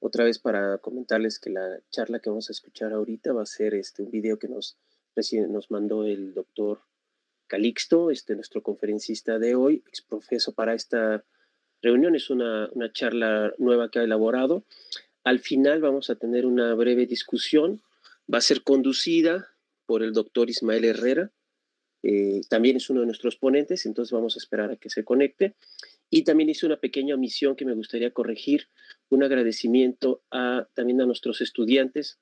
otra vez para comentarles que la charla que vamos a escuchar ahorita va a ser un video que nos mandó el doctor Calixto, nuestro conferencista de hoy, exprofeso para esta reunión. Es una charla nueva que ha elaborado. Al final vamos a tener una breve discusión. Va a ser conducida por el doctor Ismael Herrera. También es uno de nuestros ponentes, entonces vamos a esperar a que se conecte. Y también hice una pequeña omisión que me gustaría corregir, un agradecimiento también a nuestros estudiantes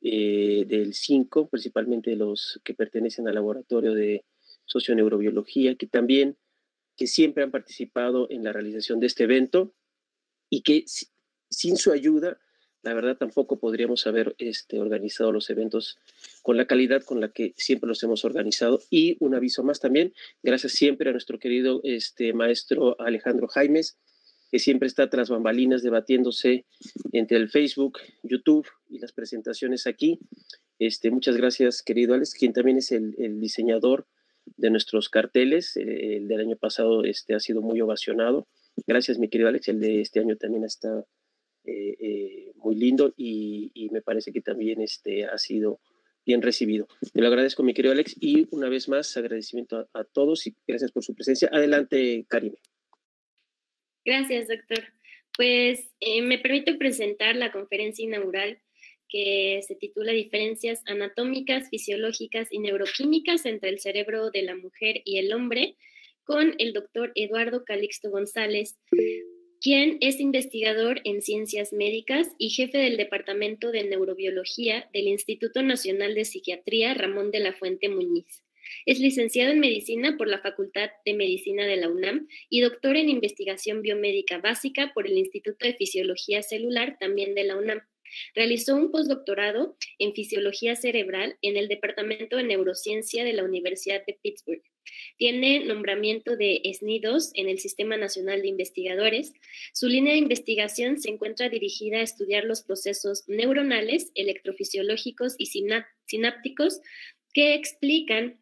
del 5, principalmente los que pertenecen al laboratorio de socioneurobiología, que siempre han participado en la realización de este evento y que sin su ayuda, la verdad, tampoco podríamos haber organizado los eventos con la calidad con la que siempre los hemos organizado. Y un aviso más también, gracias siempre a nuestro querido maestro Alejandro Jaimes, que siempre está tras bambalinas debatiéndose entre el Facebook, YouTube y las presentaciones aquí. Muchas gracias, querido Alex, quien también es el diseñador de nuestros carteles. El del año pasado ha sido muy ovacionado. Gracias, mi querido Alex. El de este año también está muy lindo y me parece que también ha sido bien recibido. Te lo agradezco, mi querido Alex, y una vez más agradecimiento a todos y gracias por su presencia. Adelante, Karime. Gracias, doctor. Pues me permito presentar la conferencia inaugural que se titula Diferencias anatómicas, fisiológicas y neuroquímicas entre el cerebro de la mujer y el hombre, con el doctor Eduardo Calixto González, quien es investigador en ciencias médicas y jefe del Departamento de Neurobiología del Instituto Nacional de Psiquiatría Ramón de la Fuente Muñiz. Es licenciado en Medicina por la Facultad de Medicina de la UNAM y doctor en Investigación Biomédica Básica por el Instituto de Fisiología Celular, también de la UNAM. Realizó un postdoctorado en Fisiología Cerebral en el Departamento de Neurociencia de la Universidad de Pittsburgh. Tiene nombramiento de SNI-2 en el Sistema Nacional de Investigadores. Su línea de investigación se encuentra dirigida a estudiar los procesos neuronales, electrofisiológicos y sinápticos que explican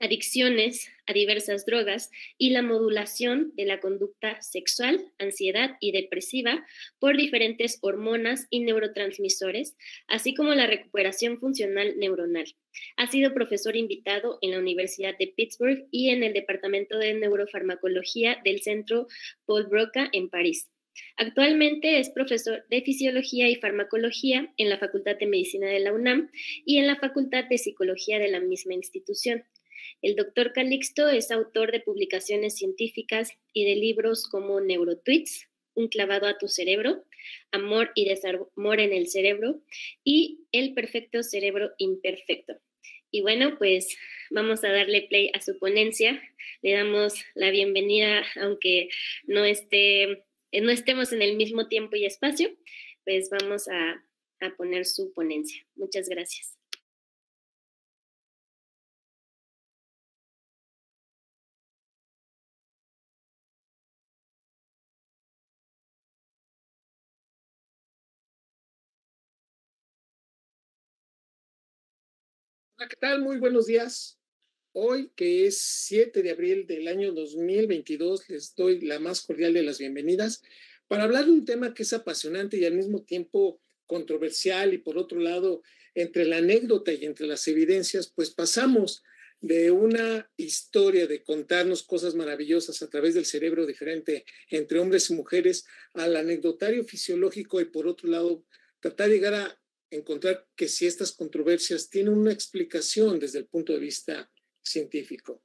adicciones a diversas drogas y la modulación de la conducta sexual, ansiedad y depresiva por diferentes hormonas y neurotransmisores, así como la recuperación funcional neuronal. Ha sido profesor invitado en la Universidad de Pittsburgh y en el Departamento de Neurofarmacología del Centro Paul Broca en París. Actualmente es profesor de Fisiología y Farmacología en la Facultad de Medicina de la UNAM y en la Facultad de Psicología de la misma institución. El doctor Calixto es autor de publicaciones científicas y de libros como Neurotweets, Un clavado a tu cerebro, Amor y desamor en el cerebro y El perfecto cerebro imperfecto. Y bueno, pues vamos a darle play a su ponencia. Le damos la bienvenida, aunque no estemos en el mismo tiempo y espacio, pues vamos a poner su ponencia. Muchas gracias. Hola, ¿qué tal? Muy buenos días. Hoy, que es 7 de abril del año 2022, les doy la más cordial de las bienvenidas para hablar de un tema que es apasionante y al mismo tiempo controversial y por otro lado, entre la anécdota y entre las evidencias, pues pasamos de una historia de contarnos cosas maravillosas a través del cerebro diferente entre hombres y mujeres al anecdotario fisiológico y por otro lado, tratar de llegar a encontrar que si estas controversias tienen una explicación desde el punto de vista científico.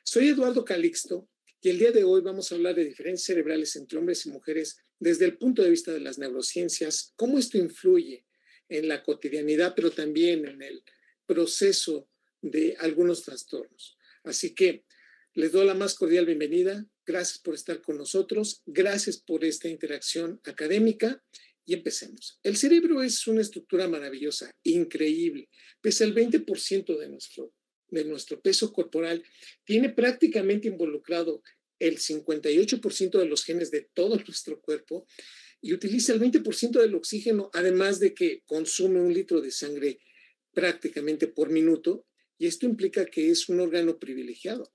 Soy Eduardo Calixto y el día de hoy vamos a hablar de diferencias cerebrales entre hombres y mujeres desde el punto de vista de las neurociencias, cómo esto influye en la cotidianidad, pero también en el proceso de algunos trastornos. Así que les doy la más cordial bienvenida. Gracias por estar con nosotros. Gracias por esta interacción académica. Y empecemos. El cerebro es una estructura maravillosa, increíble. Pese al 20% de nuestro peso corporal, tiene prácticamente involucrado el 58% de los genes de todo nuestro cuerpo y utiliza el 20% del oxígeno, además de que consume 1 litro de sangre prácticamente por minuto, y esto implica que es un órgano privilegiado.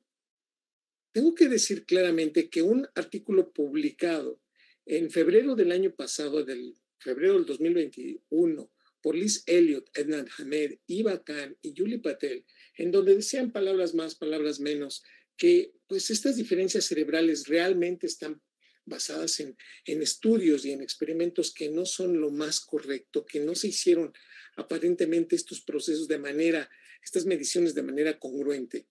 Tengo que decir claramente que un artículo publicado en febrero del año pasado del febrero del 2021, por Liz Elliott, Ednan Hamed, Eva Khan y Julie Patel, en donde decían palabras más, palabras menos, que pues estas diferencias cerebrales realmente están basadas en estudios y en experimentos que no son lo más correcto, que no se hicieron aparentemente estos procesos de manera, estas mediciones de manera congruente.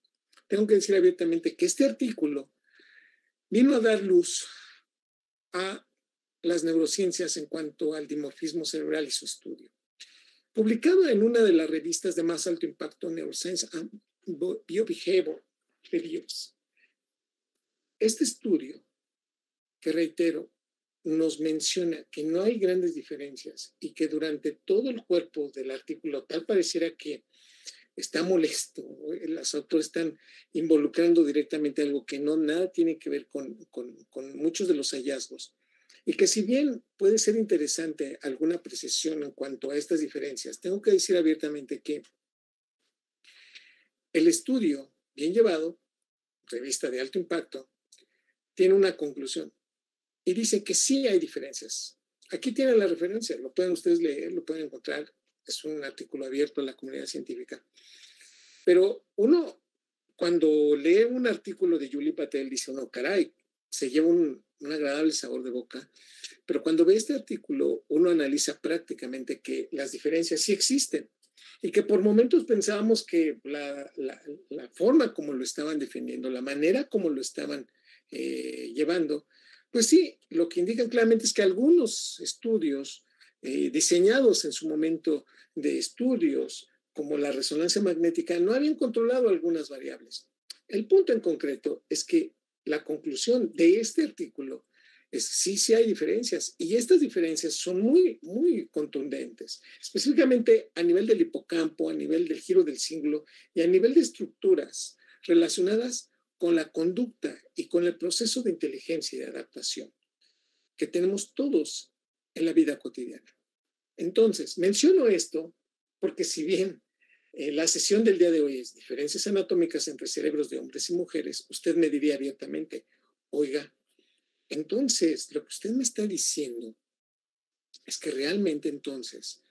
Tengo que decir abiertamente que este artículo vino a dar luz a las neurociencias en cuanto al dimorfismo cerebral y su estudio. Publicado en una de las revistas de más alto impacto, Neuroscience and Biobehavior Reviews. Este estudio, que reitero, nos menciona que no hay grandes diferencias y que durante todo el cuerpo del artículo tal pareciera que está molesto, los autores están involucrando directamente algo que no nada tiene que ver con muchos de los hallazgos. Y que si bien puede ser interesante alguna apreciación en cuanto a estas diferencias, tengo que decir abiertamente que el estudio, bien llevado, revista de alto impacto, tiene una conclusión y dice que sí hay diferencias. Aquí tienen la referencia, lo pueden ustedes leer, lo pueden encontrar, es un artículo abierto a la comunidad científica. Pero uno, cuando lee un artículo de Julie Patel, dice, no, caray, se lleva un agradable sabor de boca, pero cuando ve este artículo, uno analiza prácticamente que las diferencias sí existen y que por momentos pensábamos que la forma como lo estaban defendiendo, la manera como lo estaban llevando, pues sí, lo que indican claramente es que algunos estudios diseñados en su momento de estudios como la resonancia magnética no habían controlado algunas variables. El punto en concreto es que la conclusión de este artículo es sí hay diferencias y estas diferencias son muy, muy contundentes, específicamente a nivel del hipocampo, a nivel del giro del cíngulo y a nivel de estructuras relacionadas con la conducta y con el proceso de inteligencia y de adaptación que tenemos todos en la vida cotidiana. Entonces, menciono esto porque si bien la sesión del día de hoy es diferencias anatómicas entre cerebros de hombres y mujeres, usted me diría abiertamente, oiga, entonces lo que usted me está diciendo es que realmente entonces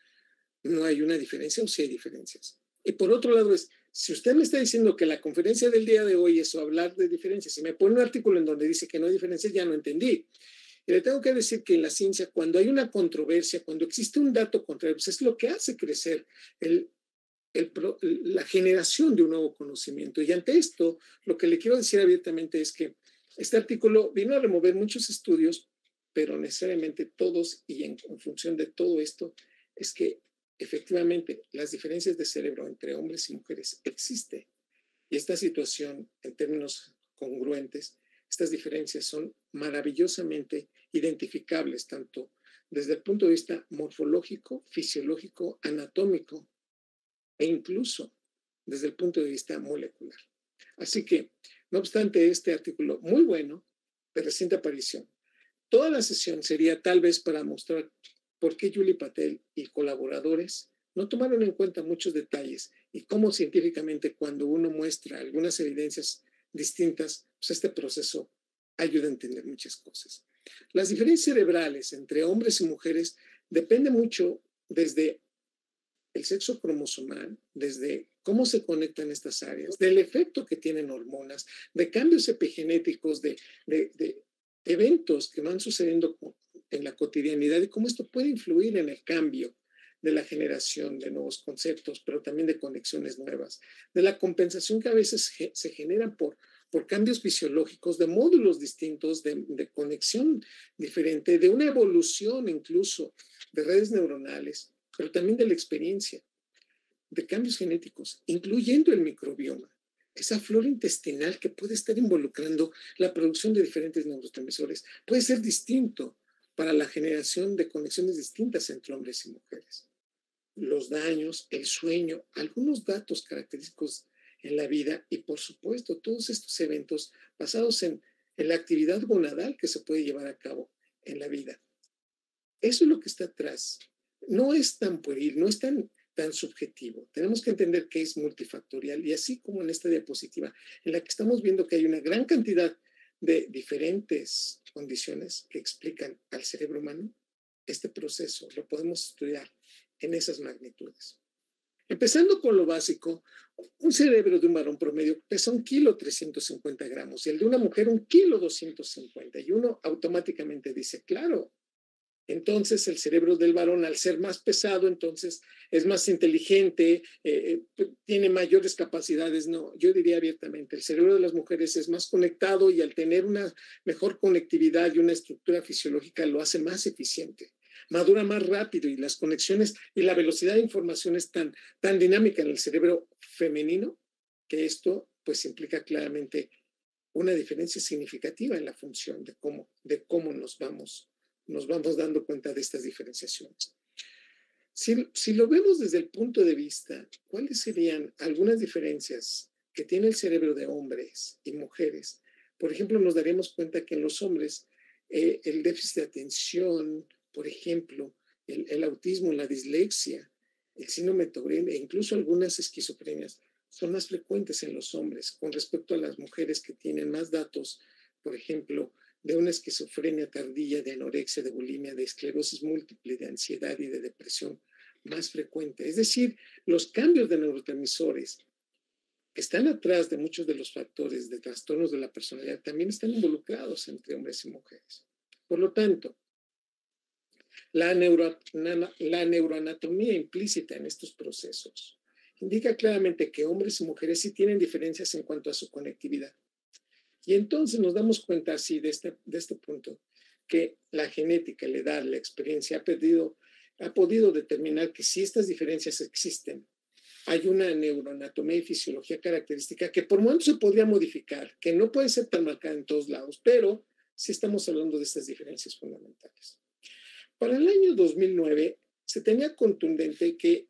no hay una diferencia o sí hay diferencias. Y por otro lado es, si usted me está diciendo que la conferencia del día de hoy es hablar de diferencias y me pone un artículo en donde dice que no hay diferencias, ya no entendí. Y le tengo que decir que en la ciencia, cuando hay una controversia, cuando existe un dato contrario, pues es lo que hace crecer la generación de un nuevo conocimiento. Y ante esto, lo que le quiero decir abiertamente es que este artículo vino a remover muchos estudios, pero necesariamente todos, y en función de todo esto, es que efectivamente las diferencias de cerebro entre hombres y mujeres existen. Y esta situación, en términos congruentes, estas diferencias son maravillosamente identificables, tanto desde el punto de vista morfológico, fisiológico, anatómico, e incluso desde el punto de vista molecular. Así que, no obstante este artículo muy bueno, de reciente aparición, toda la sesión sería tal vez para mostrar por qué Julie Patel y colaboradores no tomaron en cuenta muchos detalles y cómo científicamente cuando uno muestra algunas evidencias distintas, pues este proceso ayuda a entender muchas cosas. Las diferencias cerebrales entre hombres y mujeres dependen mucho desde el sexo cromosomal, desde cómo se conectan estas áreas, del efecto que tienen hormonas, de cambios epigenéticos, de eventos que van sucediendo en la cotidianidad y cómo esto puede influir en el cambio de la generación de nuevos conceptos, pero también de conexiones nuevas, de la compensación que a veces se generan por cambios fisiológicos, de módulos distintos, de conexión diferente, de una evolución incluso de redes neuronales, pero también de la experiencia, de cambios genéticos, incluyendo el microbioma, esa flora intestinal que puede estar involucrando la producción de diferentes neurotransmisores, puede ser distinto para la generación de conexiones distintas entre hombres y mujeres. Los daños, el sueño, algunos datos característicos en la vida y, por supuesto, todos estos eventos basados en la actividad gonadal que se puede llevar a cabo en la vida. Eso es lo que está atrás. No es tan pueril, no es tan subjetivo. Tenemos que entender que es multifactorial y así como en esta diapositiva, en la que estamos viendo que hay una gran cantidad de diferentes condiciones que explican al cerebro humano, este proceso lo podemos estudiar en esas magnitudes. Empezando con lo básico, un cerebro de un varón promedio pesa 1,350 kilogramos y el de una mujer 1,250 kilos. Y uno automáticamente dice, claro, entonces el cerebro del varón, al ser más pesado, entonces es más inteligente, tiene mayores capacidades. No, yo diría abiertamente, el cerebro de las mujeres es más conectado y al tener una mejor conectividad y una estructura fisiológica lo hace más eficiente. Madura más rápido y las conexiones y la velocidad de información es tan dinámica en el cerebro femenino que esto pues implica claramente una diferencia significativa en la función de cómo nos vamos dando cuenta de estas diferenciaciones. Si lo vemos desde el punto de vista, ¿cuáles serían algunas diferencias que tiene el cerebro de hombres y mujeres? Por ejemplo, nos daríamos cuenta que en los hombres el déficit de atención, por ejemplo, el autismo, la dislexia, el síndrome de Tourette e incluso algunas esquizofrenias son más frecuentes en los hombres con respecto a las mujeres que tienen más datos, por ejemplo, de una esquizofrenia tardía, de anorexia, de bulimia, de esclerosis múltiple, de ansiedad y de depresión más frecuente. Es decir, los cambios de neurotransmisores que están atrás de muchos de los factores de trastornos de la personalidad también están involucrados entre hombres y mujeres. Por lo tanto, la neuroanatomía implícita en estos procesos indica claramente que hombres y mujeres sí tienen diferencias en cuanto a su conectividad. Y entonces nos damos cuenta así de este punto que la genética, la edad, la experiencia ha podido determinar que si estas diferencias existen, hay una neuroanatomía y fisiología característica que por momentos se podría modificar, que no puede ser tan marcada en todos lados, pero sí estamos hablando de estas diferencias fundamentales. Para el año 2009 se tenía contundente que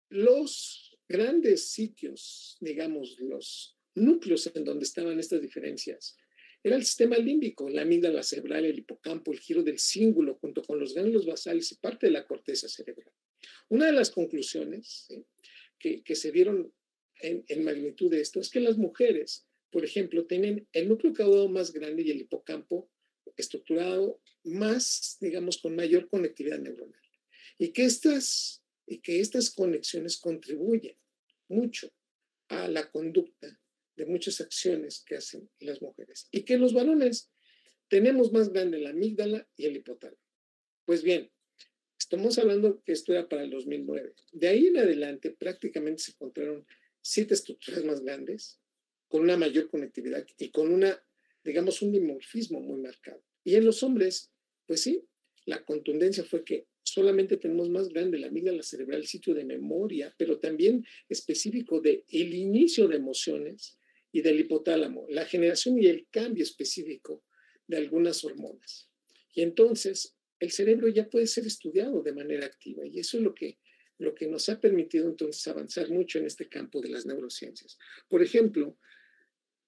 los grandes sitios, digamos, los núcleos en donde estaban estas diferencias, era el sistema límbico, la amígdala cerebral, el hipocampo, el giro del cíngulo, junto con los ganglios basales y parte de la corteza cerebral. Una de las conclusiones que se dieron en magnitud de esto es que las mujeres, por ejemplo, tienen el núcleo caudado más grande y el hipocampo estructurado más, digamos, con mayor conectividad neuronal. Y que estas conexiones contribuyen mucho a la conducta de muchas acciones que hacen las mujeres. Y que los varones tenemos más grande la amígdala y el hipotálamo. Pues bien, estamos hablando que esto era para el 2009. De ahí en adelante prácticamente se encontraron 7 estructuras más grandes con una mayor conectividad y con digamos, un dimorfismo muy marcado. Y en los hombres, pues sí, la contundencia fue que solamente tenemos más grande la amígdala cerebral, el sitio de memoria, pero también específico del inicio de emociones y del hipotálamo, la generación y el cambio específico de algunas hormonas. Y entonces el cerebro ya puede ser estudiado de manera activa y eso es lo que nos ha permitido entonces avanzar mucho en este campo de las neurociencias. Por ejemplo,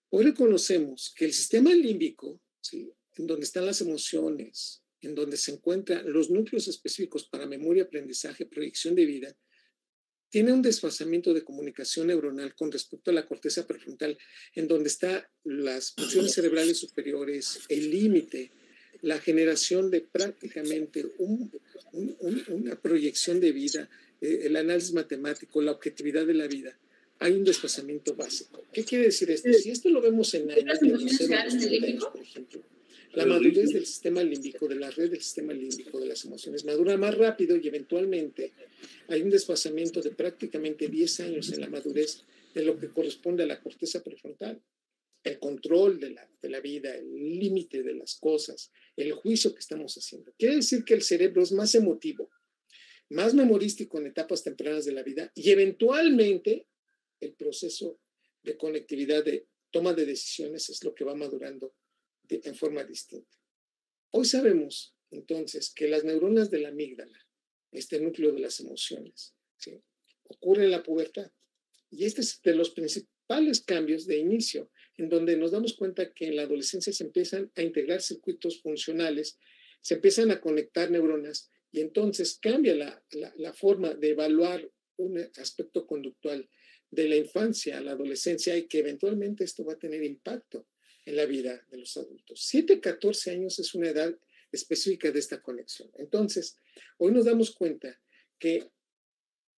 hoy reconocemos que el sistema límbico, ¿sí?, en donde están las emociones, en donde se encuentran los núcleos específicos para memoria, aprendizaje, proyección de vida, tiene un desfasamiento de comunicación neuronal con respecto a la corteza prefrontal, en donde están las funciones cerebrales superiores, el límite, la generación de prácticamente una proyección de vida, el análisis matemático, la objetividad de la vida. Hay un desfasamiento básico. ¿Qué quiere decir esto? Si esto lo vemos en años, por ejemplo, la madurez del sistema límbico, de la red del sistema límbico, de las emociones, madura más rápido y eventualmente hay un desfasamiento de prácticamente 10 años en la madurez de lo que corresponde a la corteza prefrontal. El control de la vida, el límite de las cosas, el juicio que estamos haciendo. Quiere decir que el cerebro es más emotivo, más memorístico en etapas tempranas de la vida y eventualmente el proceso de conectividad, de toma de decisiones es lo que va madurando en forma distinta. Hoy sabemos entonces que las neuronas de la amígdala, este núcleo de las emociones, ¿sí?, ocurre en la pubertad. Y este es de los principales cambios de inicio, en donde nos damos cuenta que en la adolescencia se empiezan a integrar circuitos funcionales, se empiezan a conectar neuronas y entonces cambia la forma de evaluar un aspecto conductual de la infancia a la adolescencia y que eventualmente esto va a tener impacto en la vida de los adultos. 7 a 14 años es una edad específica de esta conexión. Entonces, hoy nos damos cuenta que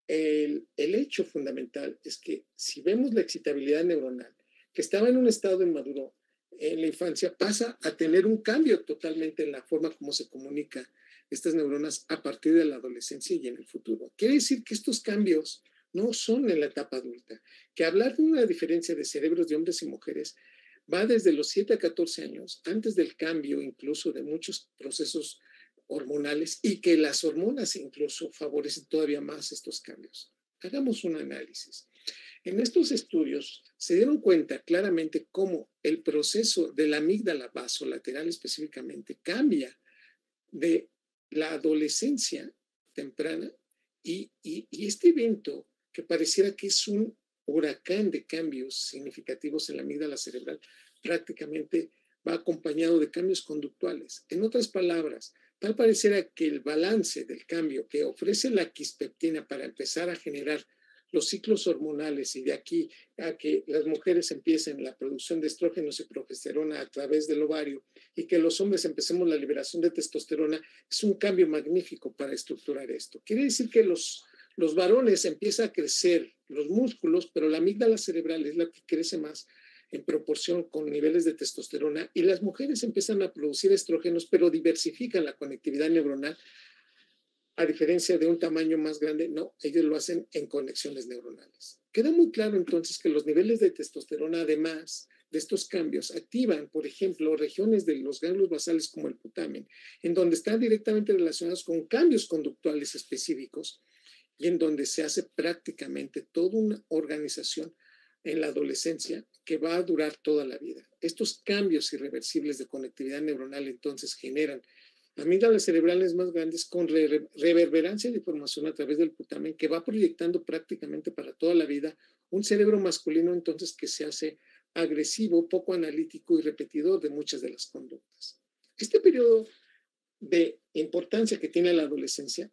el hecho fundamental es que si vemos la excitabilidad neuronal, que estaba en un estado inmaduro en la infancia, pasa a tener un cambio totalmente en la forma como se comunica estas neuronas a partir de la adolescencia y en el futuro. Quiere decir que estos cambios no son en la etapa adulta, que hablar de una diferencia de cerebros de hombres y mujeres va desde los 7 a 14 años, antes del cambio incluso de muchos procesos hormonales, y que las hormonas incluso favorecen todavía más estos cambios. Hagamos un análisis. En estos estudios se dieron cuenta claramente cómo el proceso de la amígdala basolateral específicamente cambia de la adolescencia temprana y este evento que pareciera que es un huracán de cambios significativos en la amígdala cerebral prácticamente va acompañado de cambios conductuales. En otras palabras, tal pareciera que el balance del cambio que ofrece la quispeptina para empezar a generar los ciclos hormonales y de aquí a que las mujeres empiecen la producción de estrógenos y progesterona a través del ovario y que los hombres empecemos la liberación de testosterona, es un cambio magnífico para estructurar esto. Quiere decir que los varones empiezan a crecer los músculos, pero la amígdala cerebral es la que crece más en proporción con niveles de testosterona y las mujeres empiezan a producir estrógenos, pero diversifican la conectividad neuronal. A diferencia de un tamaño más grande, no, ellos lo hacen en conexiones neuronales. Queda muy claro entonces que los niveles de testosterona, además de estos cambios, activan, por ejemplo, regiones de los ganglios basales como el putamen, en donde están directamente relacionados con cambios conductuales específicos y en donde se hace prácticamente toda una organización en la adolescencia que va a durar toda la vida. Estos cambios irreversibles de conectividad neuronal entonces generan amígdalas cerebrales más grandes con reverberancia de información a través del putamen que va proyectando prácticamente para toda la vida un cerebro masculino entonces que se hace agresivo, poco analítico y repetidor de muchas de las conductas. Este periodo de importancia que tiene la adolescencia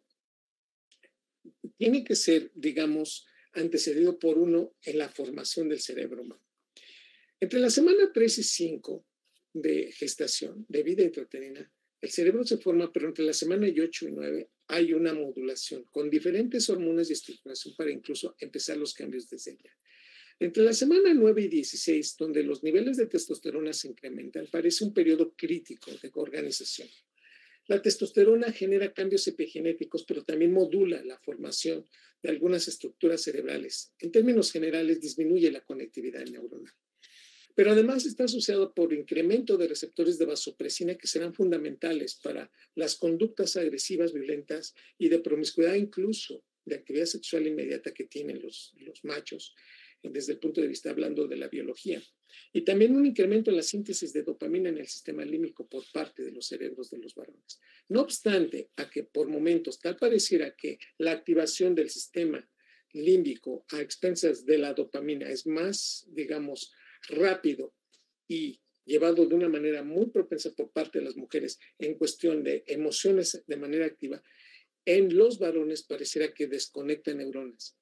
tiene que ser, digamos, antecedido por uno en la formación del cerebro humano. Entre la semana 3 y 5 de gestación, de vida intrauterina, el cerebro se forma, pero entre la semana 8 y 9 hay una modulación con diferentes hormonas de estructuración para incluso empezar los cambios desde ya. Entre la semana 9 y 16, donde los niveles de testosterona se incrementan, parece un periodo crítico de organización. La testosterona genera cambios epigenéticos, pero también modula la formación de algunas estructuras cerebrales. En términos generales, disminuye la conectividad neuronal. Pero además está asociado por incremento de receptores de vasopresina que serán fundamentales para las conductas agresivas, violentas y de promiscuidad, incluso de actividad sexual inmediata que tienen los machos, desde el punto de vista hablando de la biología. Y también un incremento en la síntesis de dopamina en el sistema límbico por parte de los cerebros de los varones. No obstante, a que por momentos tal pareciera que la activación del sistema límbico a expensas de la dopamina es más, digamos, rápido y llevado de una manera muy propensa por parte de las mujeres en cuestión de emociones de manera activa, en los varones pareciera que desconecta neuronas.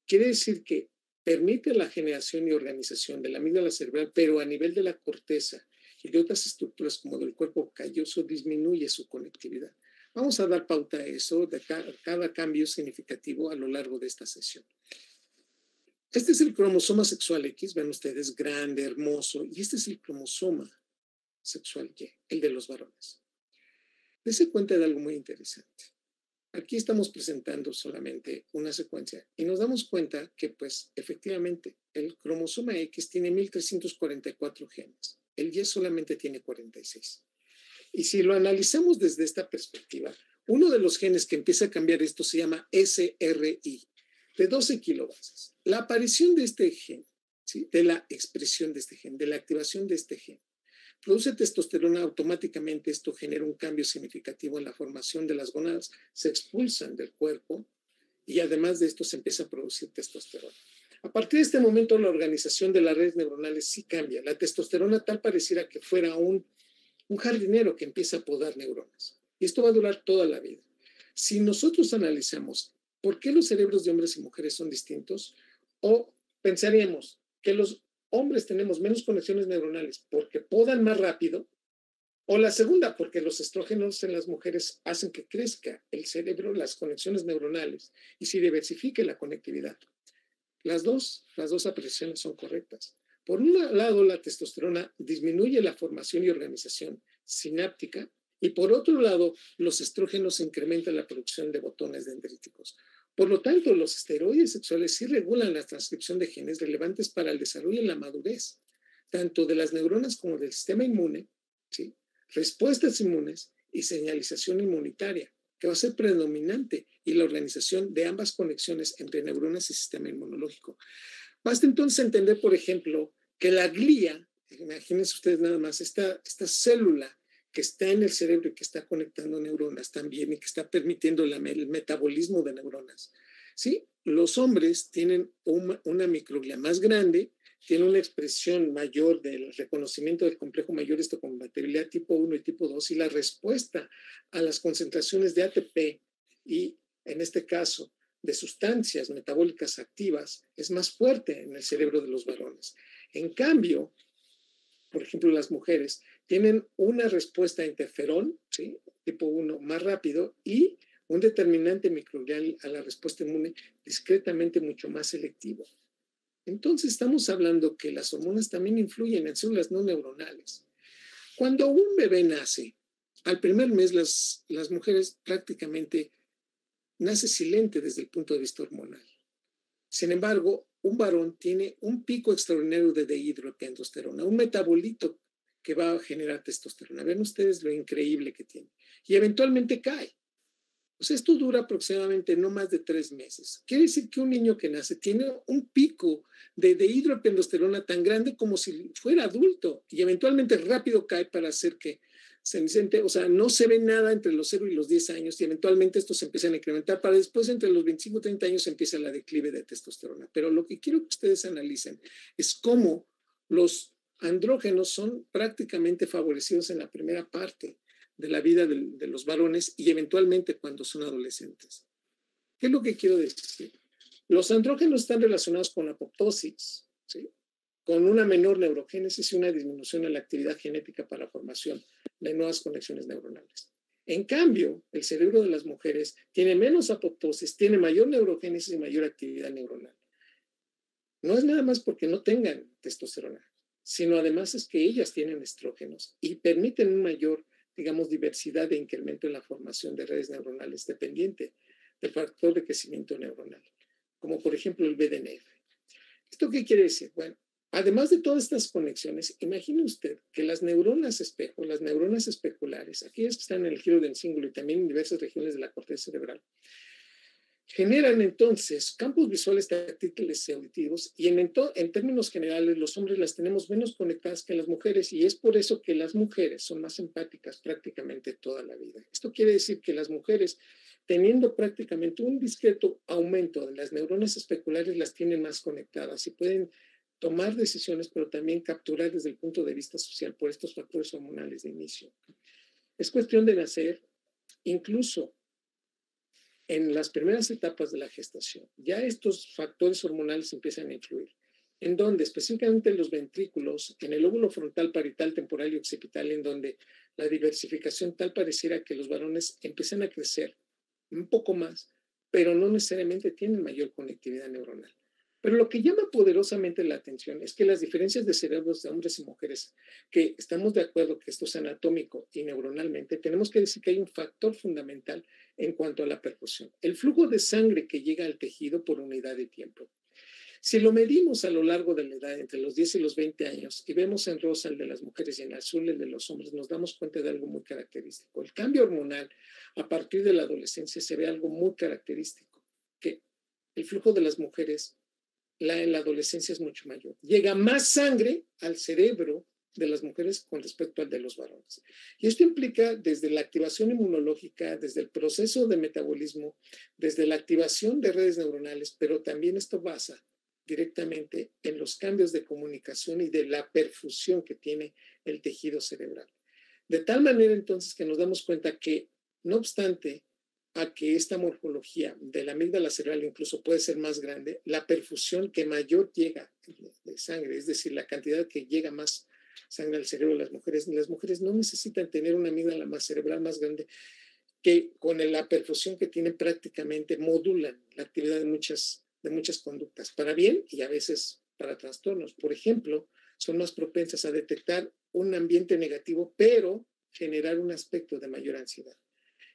Quiere decir que permite la generación y organización de la amígdala cerebral, pero a nivel de la corteza y de otras estructuras como del cuerpo calloso disminuye su conectividad. Vamos a dar pauta a eso, de cada cambio significativo a lo largo de esta sesión. Este es el cromosoma sexual X, ven ustedes, grande, hermoso, y este es el cromosoma sexual Y, el de los varones. Dese cuenta de algo muy interesante. Aquí estamos presentando solamente una secuencia y nos damos cuenta que, pues, efectivamente, el cromosoma X tiene 1344 genes, el Y solamente tiene 46. Y si lo analizamos desde esta perspectiva, uno de los genes que empieza a cambiar esto se llama SRI, de 12 kilobases. La aparición de este gen, ¿sí?, de la expresión de este gen, de la activación de este gen, produce testosterona automáticamente. Esto genera un cambio significativo en la formación de las gónadas, se expulsan del cuerpo y además de esto se empieza a producir testosterona. A partir de este momento la organización de las redes neuronales sí cambia. La testosterona tal pareciera que fuera un jardinero que empieza a podar neuronas. Y esto va a durar toda la vida. Si nosotros analizamos por qué los cerebros de hombres y mujeres son distintos, o pensaríamos que los hombres tenemos menos conexiones neuronales porque podan más rápido, O la segunda, porque los estrógenos en las mujeres hacen que crezca el cerebro, las conexiones neuronales, y se diversifique la conectividad. Las dos apreciaciones son correctas. Por un lado, la testosterona disminuye la formación y organización sináptica, y por otro lado, los estrógenos incrementan la producción de botones dendríticos. Por lo tanto, los esteroides sexuales sí regulan la transcripción de genes relevantes para el desarrollo y la madurez, tanto de las neuronas como del sistema inmune, ¿sí? Respuestas inmunes y señalización inmunitaria, que va a ser predominante, y la organización de ambas conexiones entre neuronas y sistema inmunológico. Basta entonces entender, por ejemplo, que la glía, imagínense ustedes nada más, esta célula que está en el cerebro y que está conectando neuronas también y que está permitiendo el metabolismo de neuronas. ¿Sí? Los hombres tienen una microglia más grande, tiene una expresión mayor del reconocimiento del complejo mayor histocompatibilidad tipo 1 y tipo 2, y la respuesta a las concentraciones de ATP y, en este caso, de sustancias metabólicas activas es más fuerte en el cerebro de los varones. En cambio, por ejemplo, las mujeres tienen una respuesta a interferón, ¿sí? Tipo 1 más rápido, y un determinante microglial a la respuesta inmune discretamente mucho más selectivo. Entonces estamos hablando que las hormonas también influyen en células no neuronales. Cuando un bebé nace, al primer mes las mujeres prácticamente nace silente desde el punto de vista hormonal. Sin embargo, un varón tiene un pico extraordinario de dihidroepiandrosterona, un metabolito que va a generar testosterona. Ven ustedes lo increíble que tiene. Y eventualmente cae. Pues esto dura aproximadamente no más de 3 meses. Quiere decir que un niño que nace tiene un pico de dihidroepiandrosterona tan grande como si fuera adulto, y eventualmente rápido cae para hacer que o sea, no se ve nada entre los 0 y los 10 años, y eventualmente estos se empiezan a incrementar para después entre los 25 y 30 años empieza la declive de testosterona. Pero lo que quiero que ustedes analicen es cómo los andrógenos son prácticamente favorecidos en la primera parte de la vida de los varones y eventualmente cuando son adolescentes. ¿Qué es lo que quiero decir? Los andrógenos están relacionados con la apoptosis, ¿sí? Con una menor neurogénesis y una disminución en la actividad genética para la formación de nuevas conexiones neuronales. En cambio, el cerebro de las mujeres tiene menos apoptosis, tiene mayor neurogénesis y mayor actividad neuronal. No es nada más porque no tengan testosterona, sino además es que ellas tienen estrógenos y permiten un mayor, digamos, diversidad de incremento en la formación de redes neuronales dependiente del factor de crecimiento neuronal, como por ejemplo el BDNF. ¿Esto qué quiere decir? Bueno, además de todas estas conexiones, imagine usted que las neuronas espejo, las neuronas especulares, aquellas que están en el giro del cíngulo y también en diversas regiones de la corteza cerebral, generan entonces campos visuales táctiles y auditivos, y en términos generales los hombres las tenemos menos conectadas que las mujeres, y es por eso que las mujeres son más empáticas prácticamente toda la vida. Esto quiere decir que las mujeres, teniendo prácticamente un discreto aumento de las neuronas especulares, las tienen más conectadas y pueden tomar decisiones, pero también capturar desde el punto de vista social por estos factores hormonales de inicio. Es cuestión de nacer, incluso en las primeras etapas de la gestación, ya estos factores hormonales empiezan a influir. ¿En donde? Específicamente en los ventrículos, en el lóbulo frontal, parietal, temporal y occipital, en donde la diversificación tal pareciera que los varones empiezan a crecer un poco más, pero no necesariamente tienen mayor conectividad neuronal. Pero lo que llama poderosamente la atención es que las diferencias de cerebros de hombres y mujeres, que estamos de acuerdo que esto es anatómico y neuronalmente, tenemos que decir que hay un factor fundamental en cuanto a la perfusión, el flujo de sangre que llega al tejido por unidad de tiempo. Si lo medimos a lo largo de la edad, entre los 10 y los 20 años, y vemos en rosa el de las mujeres y en azul el de los hombres, nos damos cuenta de algo muy característico. El cambio hormonal a partir de la adolescencia se ve algo muy característico, que el flujo de las mujeres en la adolescencia es mucho mayor. Llega más sangre al cerebro de las mujeres con respecto al de los varones. Y esto implica desde la activación inmunológica, desde el proceso de metabolismo, desde la activación de redes neuronales, pero también esto basa directamente en los cambios de comunicación y de la perfusión que tiene el tejido cerebral. De tal manera entonces que nos damos cuenta que, no obstante a que esta morfología de la amígdala cerebral incluso puede ser más grande, la perfusión que mayor llega de sangre, es decir, la cantidad que llega más sangre al cerebro de las mujeres. Las mujeres no necesitan tener una amígdala más cerebral más grande, que con la perfusión que tienen prácticamente modulan la actividad de muchas conductas, para bien y a veces para trastornos. Por ejemplo, son más propensas a detectar un ambiente negativo, pero generar un aspecto de mayor ansiedad.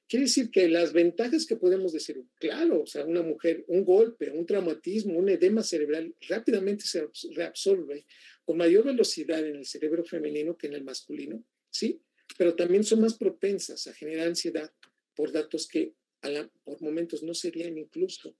Quiere decir que las ventajas que podemos decir, claro, o sea, una mujer, un golpe, un traumatismo, un edema cerebral rápidamente se reabsorbe con mayor velocidad en el cerebro femenino que en el masculino, ¿sí? Pero también son más propensas a generar ansiedad por datos que por momentos no serían incluso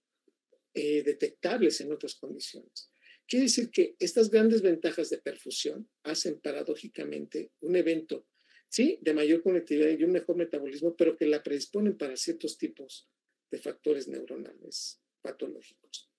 detectables en otras condiciones. Quiere decir que estas grandes ventajas de perfusión hacen paradójicamente un evento, sí, de mayor conectividad y un mejor metabolismo, pero que la predisponen para ciertos tipos de factores neuronales patológicos.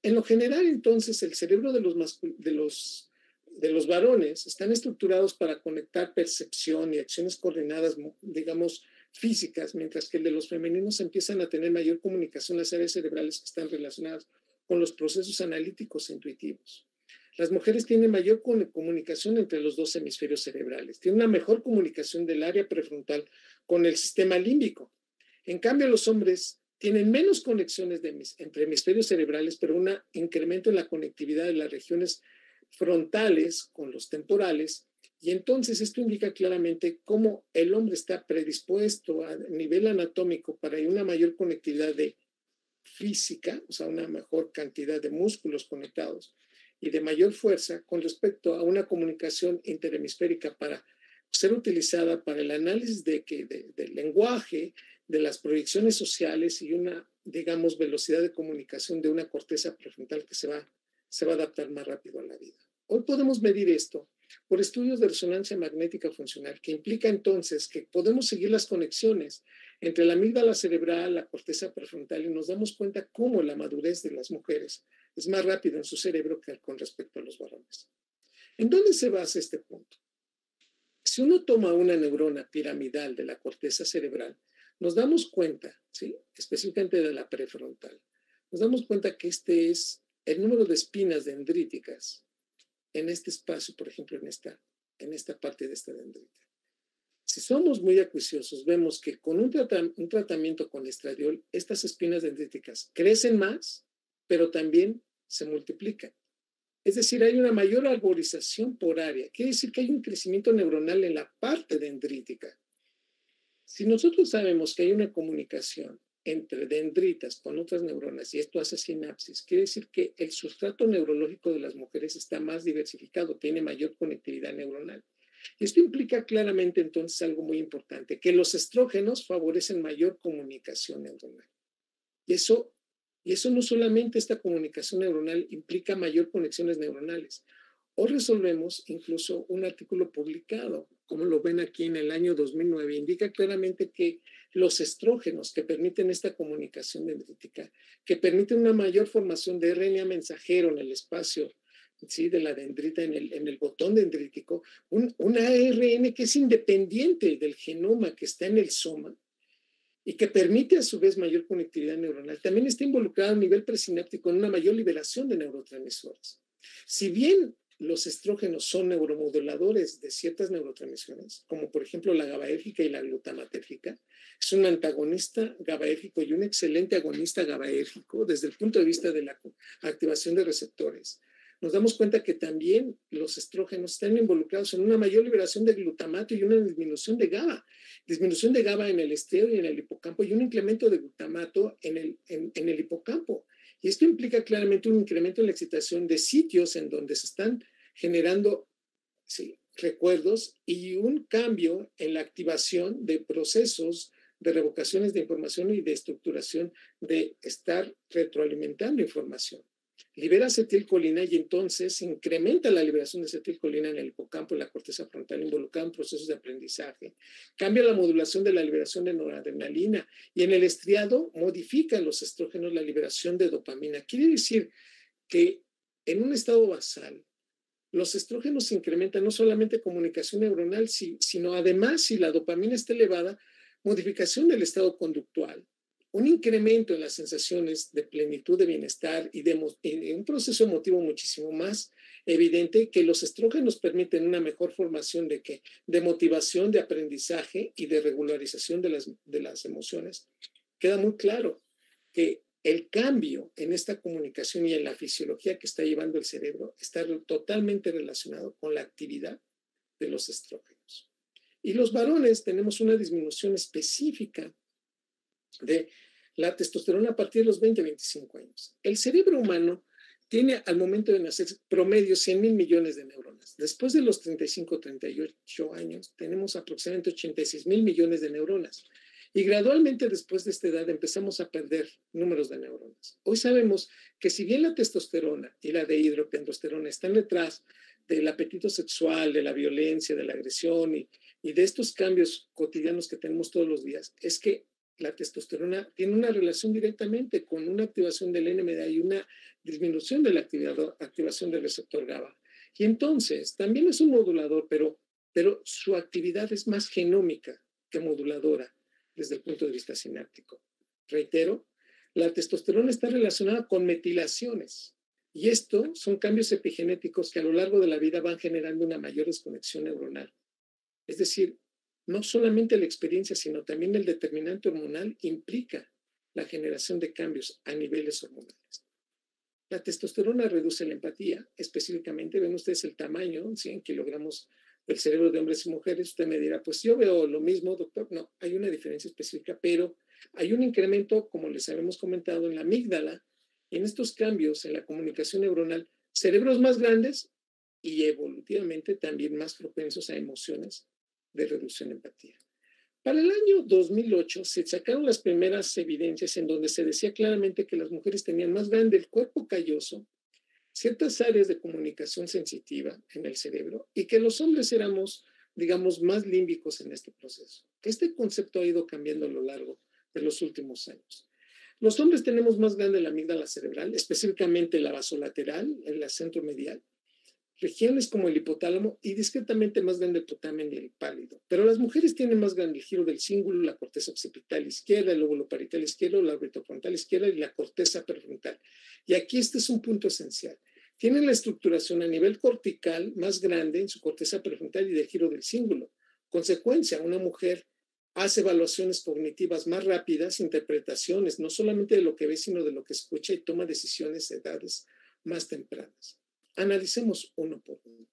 En lo general, entonces, el cerebro de los varones están estructurados para conectar percepción y acciones coordinadas, digamos, físicas, mientras que el de los femeninos empiezan a tener mayor comunicación las áreas cerebrales que están relacionadas con los procesos analíticos e intuitivos. Las mujeres tienen mayor comunicación entre los dos hemisferios cerebrales, tienen una mejor comunicación del área prefrontal con el sistema límbico. En cambio, los hombres tienen menos conexiones entre hemisferios cerebrales, pero un incremento en la conectividad de las regiones frontales con los temporales, y entonces esto indica claramente cómo el hombre está predispuesto a nivel anatómico para una mayor conectividad de física, o sea, una mejor cantidad de músculos conectados y de mayor fuerza con respecto a una comunicación interhemisférica para ser utilizada para el análisis del lenguaje, de las proyecciones sociales y una, digamos, velocidad de comunicación de una corteza prefrontal que se va a adaptar más rápido a la vida. Hoy podemos medir esto por estudios de resonancia magnética funcional, que implica entonces que podemos seguir las conexiones entre la amígdala cerebral, la corteza prefrontal, y nos damos cuenta cómo la madurez de las mujeres es más rápida en su cerebro que con respecto a los varones. ¿En dónde se basa este punto? Si uno toma una neurona piramidal de la corteza cerebral, nos damos cuenta, ¿sí?, específicamente de la prefrontal, nos damos cuenta que este es el número de espinas dendríticas en este espacio, por ejemplo, en esta parte de esta dendrita. Si somos muy acuiciosos, vemos que con un tratamiento con estradiol, estas espinas dendríticas crecen más, pero también se multiplican. Es decir, hay una mayor arborización por área. Quiere decir que hay un crecimiento neuronal en la parte dendrítica. Si nosotros sabemos que hay una comunicación entre dendritas con otras neuronas y esto hace sinapsis, quiere decir que el sustrato neurológico de las mujeres está más diversificado, tiene mayor conectividad neuronal. Y esto implica claramente entonces algo muy importante, que los estrógenos favorecen mayor comunicación neuronal. Y eso no solamente esta comunicación neuronal implica mayor conexiones neuronales. Hoy resolvemos incluso un artículo publicado, como lo ven aquí en el año 2009, indica claramente que los estrógenos que permiten esta comunicación dendrítica, que permiten una mayor formación de RNA mensajero en el espacio, ¿sí?, de la dendrita, en el botón dendrítico, un ARN que es independiente del genoma que está en el soma y que permite a su vez mayor conectividad neuronal, también está involucrado a nivel presináptico en una mayor liberación de neurotransmisores. Si bien los estrógenos son neuromoduladores de ciertas neurotransmisiones, como por ejemplo la GABAérgica y la glutamatérgica, es un antagonista GABAérgico y un excelente agonista GABAérgico desde el punto de vista de la activación de receptores. Nos damos cuenta que también los estrógenos están involucrados en una mayor liberación de glutamato y una disminución de GABA en el estriado y en el hipocampo, y un incremento de glutamato en el hipocampo. Y esto implica claramente un incremento en la excitación de sitios en donde se están generando, sí, recuerdos, y un cambio en la activación de procesos de revocaciones de información y de estructuración de estar retroalimentando información. Libera acetilcolina y entonces incrementa la liberación de acetilcolina en el hipocampo, en la corteza frontal, involucrada en procesos de aprendizaje. Cambia la modulación de la liberación de noradrenalina y en el estriado modifica los estrógenos la liberación de dopamina. Quiere decir que en un estado basal, los estrógenos incrementan no solamente comunicación neuronal, sino además, si la dopamina está elevada, modificación del estado conductual, un incremento en las sensaciones de plenitud, de bienestar y de un proceso emotivo muchísimo más evidente, que los estrógenos permiten una mejor formación de motivación, de aprendizaje y de regularización de las emociones. Queda muy claro que el cambio en esta comunicación y en la fisiología que está llevando el cerebro está totalmente relacionado con la actividad de los estrógenos. Y los varones tenemos una disminución específica de la testosterona a partir de los 20-25 años. El cerebro humano tiene al momento de nacer promedio 100,000 millones de neuronas. Después de los 35-38 años tenemos aproximadamente 86,000 millones de neuronas. Y gradualmente después de esta edad empezamos a perder números de neuronas. Hoy sabemos que si bien la testosterona y la dehidrotestosterona están detrás del apetito sexual, de la violencia, de la agresión y de estos cambios cotidianos que tenemos todos los días, es que la testosterona tiene una relación directamente con una activación del NMDA y una disminución de la activación del receptor GABA. Y entonces también es un modulador, pero su actividad es más genómica que moduladora desde el punto de vista sináptico. Reitero, la testosterona está relacionada con metilaciones y esto son cambios epigenéticos que a lo largo de la vida van generando una mayor desconexión neuronal. Es decir, no solamente la experiencia, sino también el determinante hormonal implica la generación de cambios a niveles hormonales. La testosterona reduce la empatía, específicamente, ven ustedes el tamaño, 100 kilogramos del cerebro de hombres y mujeres. Usted me dirá, pues yo veo lo mismo, doctor. No, hay una diferencia específica, pero hay un incremento, como les habíamos comentado, en la amígdala, y en estos cambios en la comunicación neuronal, cerebros más grandes y evolutivamente también más propensos a emociones de reducción de empatía. Para el año 2008 se sacaron las primeras evidencias en donde se decía claramente que las mujeres tenían más grande el cuerpo calloso, ciertas áreas de comunicación sensitiva en el cerebro y que los hombres éramos, digamos, más límbicos en este proceso. Este concepto ha ido cambiando a lo largo de los últimos años. Los hombres tenemos más grande la amígdala cerebral, específicamente la basolateral, el centro medial, regiones como el hipotálamo y discretamente más grande el putamen y el pálido. Pero las mujeres tienen más grande el giro del cíngulo, la corteza occipital izquierda, el lóbulo parietal izquierdo, la orbitofrontal izquierda y la corteza prefrontal. Y aquí este es un punto esencial. Tienen la estructuración a nivel cortical más grande en su corteza prefrontal y del giro del cíngulo. Consecuencia, una mujer hace evaluaciones cognitivas más rápidas, interpretaciones, no solamente de lo que ve, sino de lo que escucha y toma decisiones a edades más tempranas. Analicemos uno por uno.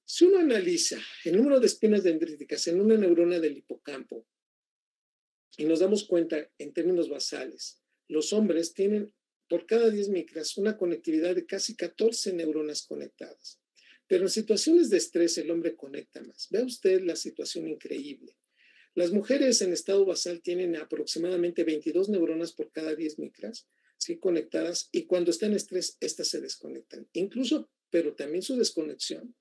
Si uno analiza el número de espinas dendríticas en una neurona del hipocampo y nos damos cuenta en términos basales, los hombres tienen por cada 10 micras una conectividad de casi 14 neuronas conectadas. Pero en situaciones de estrés el hombre conecta más. Vea usted la situación increíble. Las mujeres en estado basal tienen aproximadamente 22 neuronas por cada 10 micras, ¿sí? Conectadas, y cuando está en estrés, estas se desconectan. Incluso, pero también su desconexión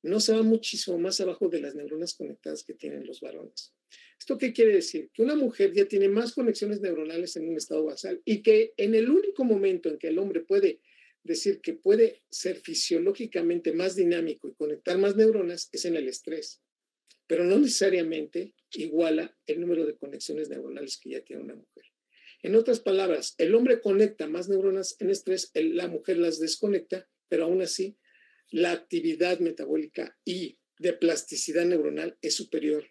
no se va muchísimo más abajo de las neuronas conectadas que tienen los varones. ¿Esto qué quiere decir? Que una mujer ya tiene más conexiones neuronales en un estado basal y que en el único momento en que el hombre puede decir que puede ser fisiológicamente más dinámico y conectar más neuronas es en el estrés, pero no necesariamente iguala el número de conexiones neuronales que ya tiene una mujer. En otras palabras, el hombre conecta más neuronas en estrés, la mujer las desconecta, pero aún así la actividad metabólica y de plasticidad neuronal es superior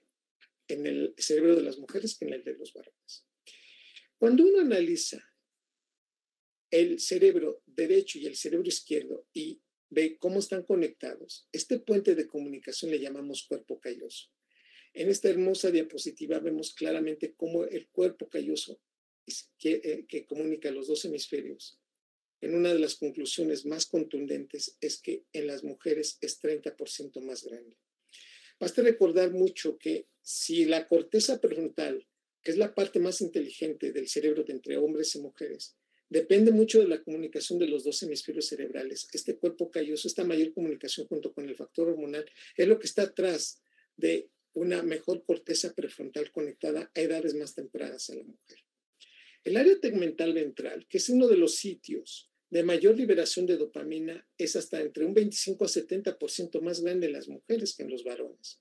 en el cerebro de las mujeres que en el de los varones. Cuando uno analiza el cerebro derecho y el cerebro izquierdo y ve cómo están conectados, este puente de comunicación le llamamos cuerpo calloso. En esta hermosa diapositiva vemos claramente cómo el cuerpo calloso que comunica los dos hemisferios. En una de las conclusiones más contundentes es que en las mujeres es 30% más grande. Basta recordar mucho que si la corteza prefrontal, que es la parte más inteligente del cerebro de entre hombres y mujeres, depende mucho de la comunicación de los dos hemisferios cerebrales, este cuerpo calloso, esta mayor comunicación junto con el factor hormonal, es lo que está atrás de una mejor corteza prefrontal conectada a edades más tempranas a la mujer. El área tegmental ventral, que es uno de los sitios de mayor liberación de dopamina, es hasta entre un 25 a 70% más grande en las mujeres que en los varones.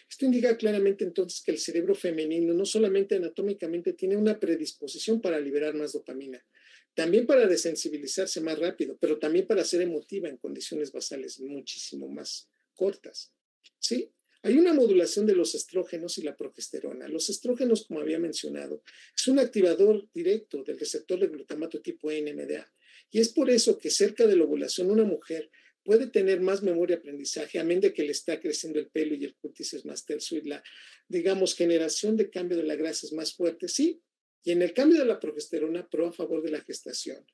Esto indica claramente entonces que el cerebro femenino no solamente anatómicamente tiene una predisposición para liberar más dopamina, también para desensibilizarse más rápido, pero también para ser emotiva en condiciones basales muchísimo más cortas. ¿Sí? Hay una modulación de los estrógenos y la progesterona. Los estrógenos, como había mencionado, es un activador directo del receptor de glutamato tipo NMDA. Y es por eso que cerca de la ovulación una mujer puede tener más memoria y aprendizaje, amén de que le está creciendo el pelo y el cutis es más terso y la, digamos, generación de cambio de la grasa es más fuerte, sí. Y en el cambio de la progesterona, pro a favor de la gestación.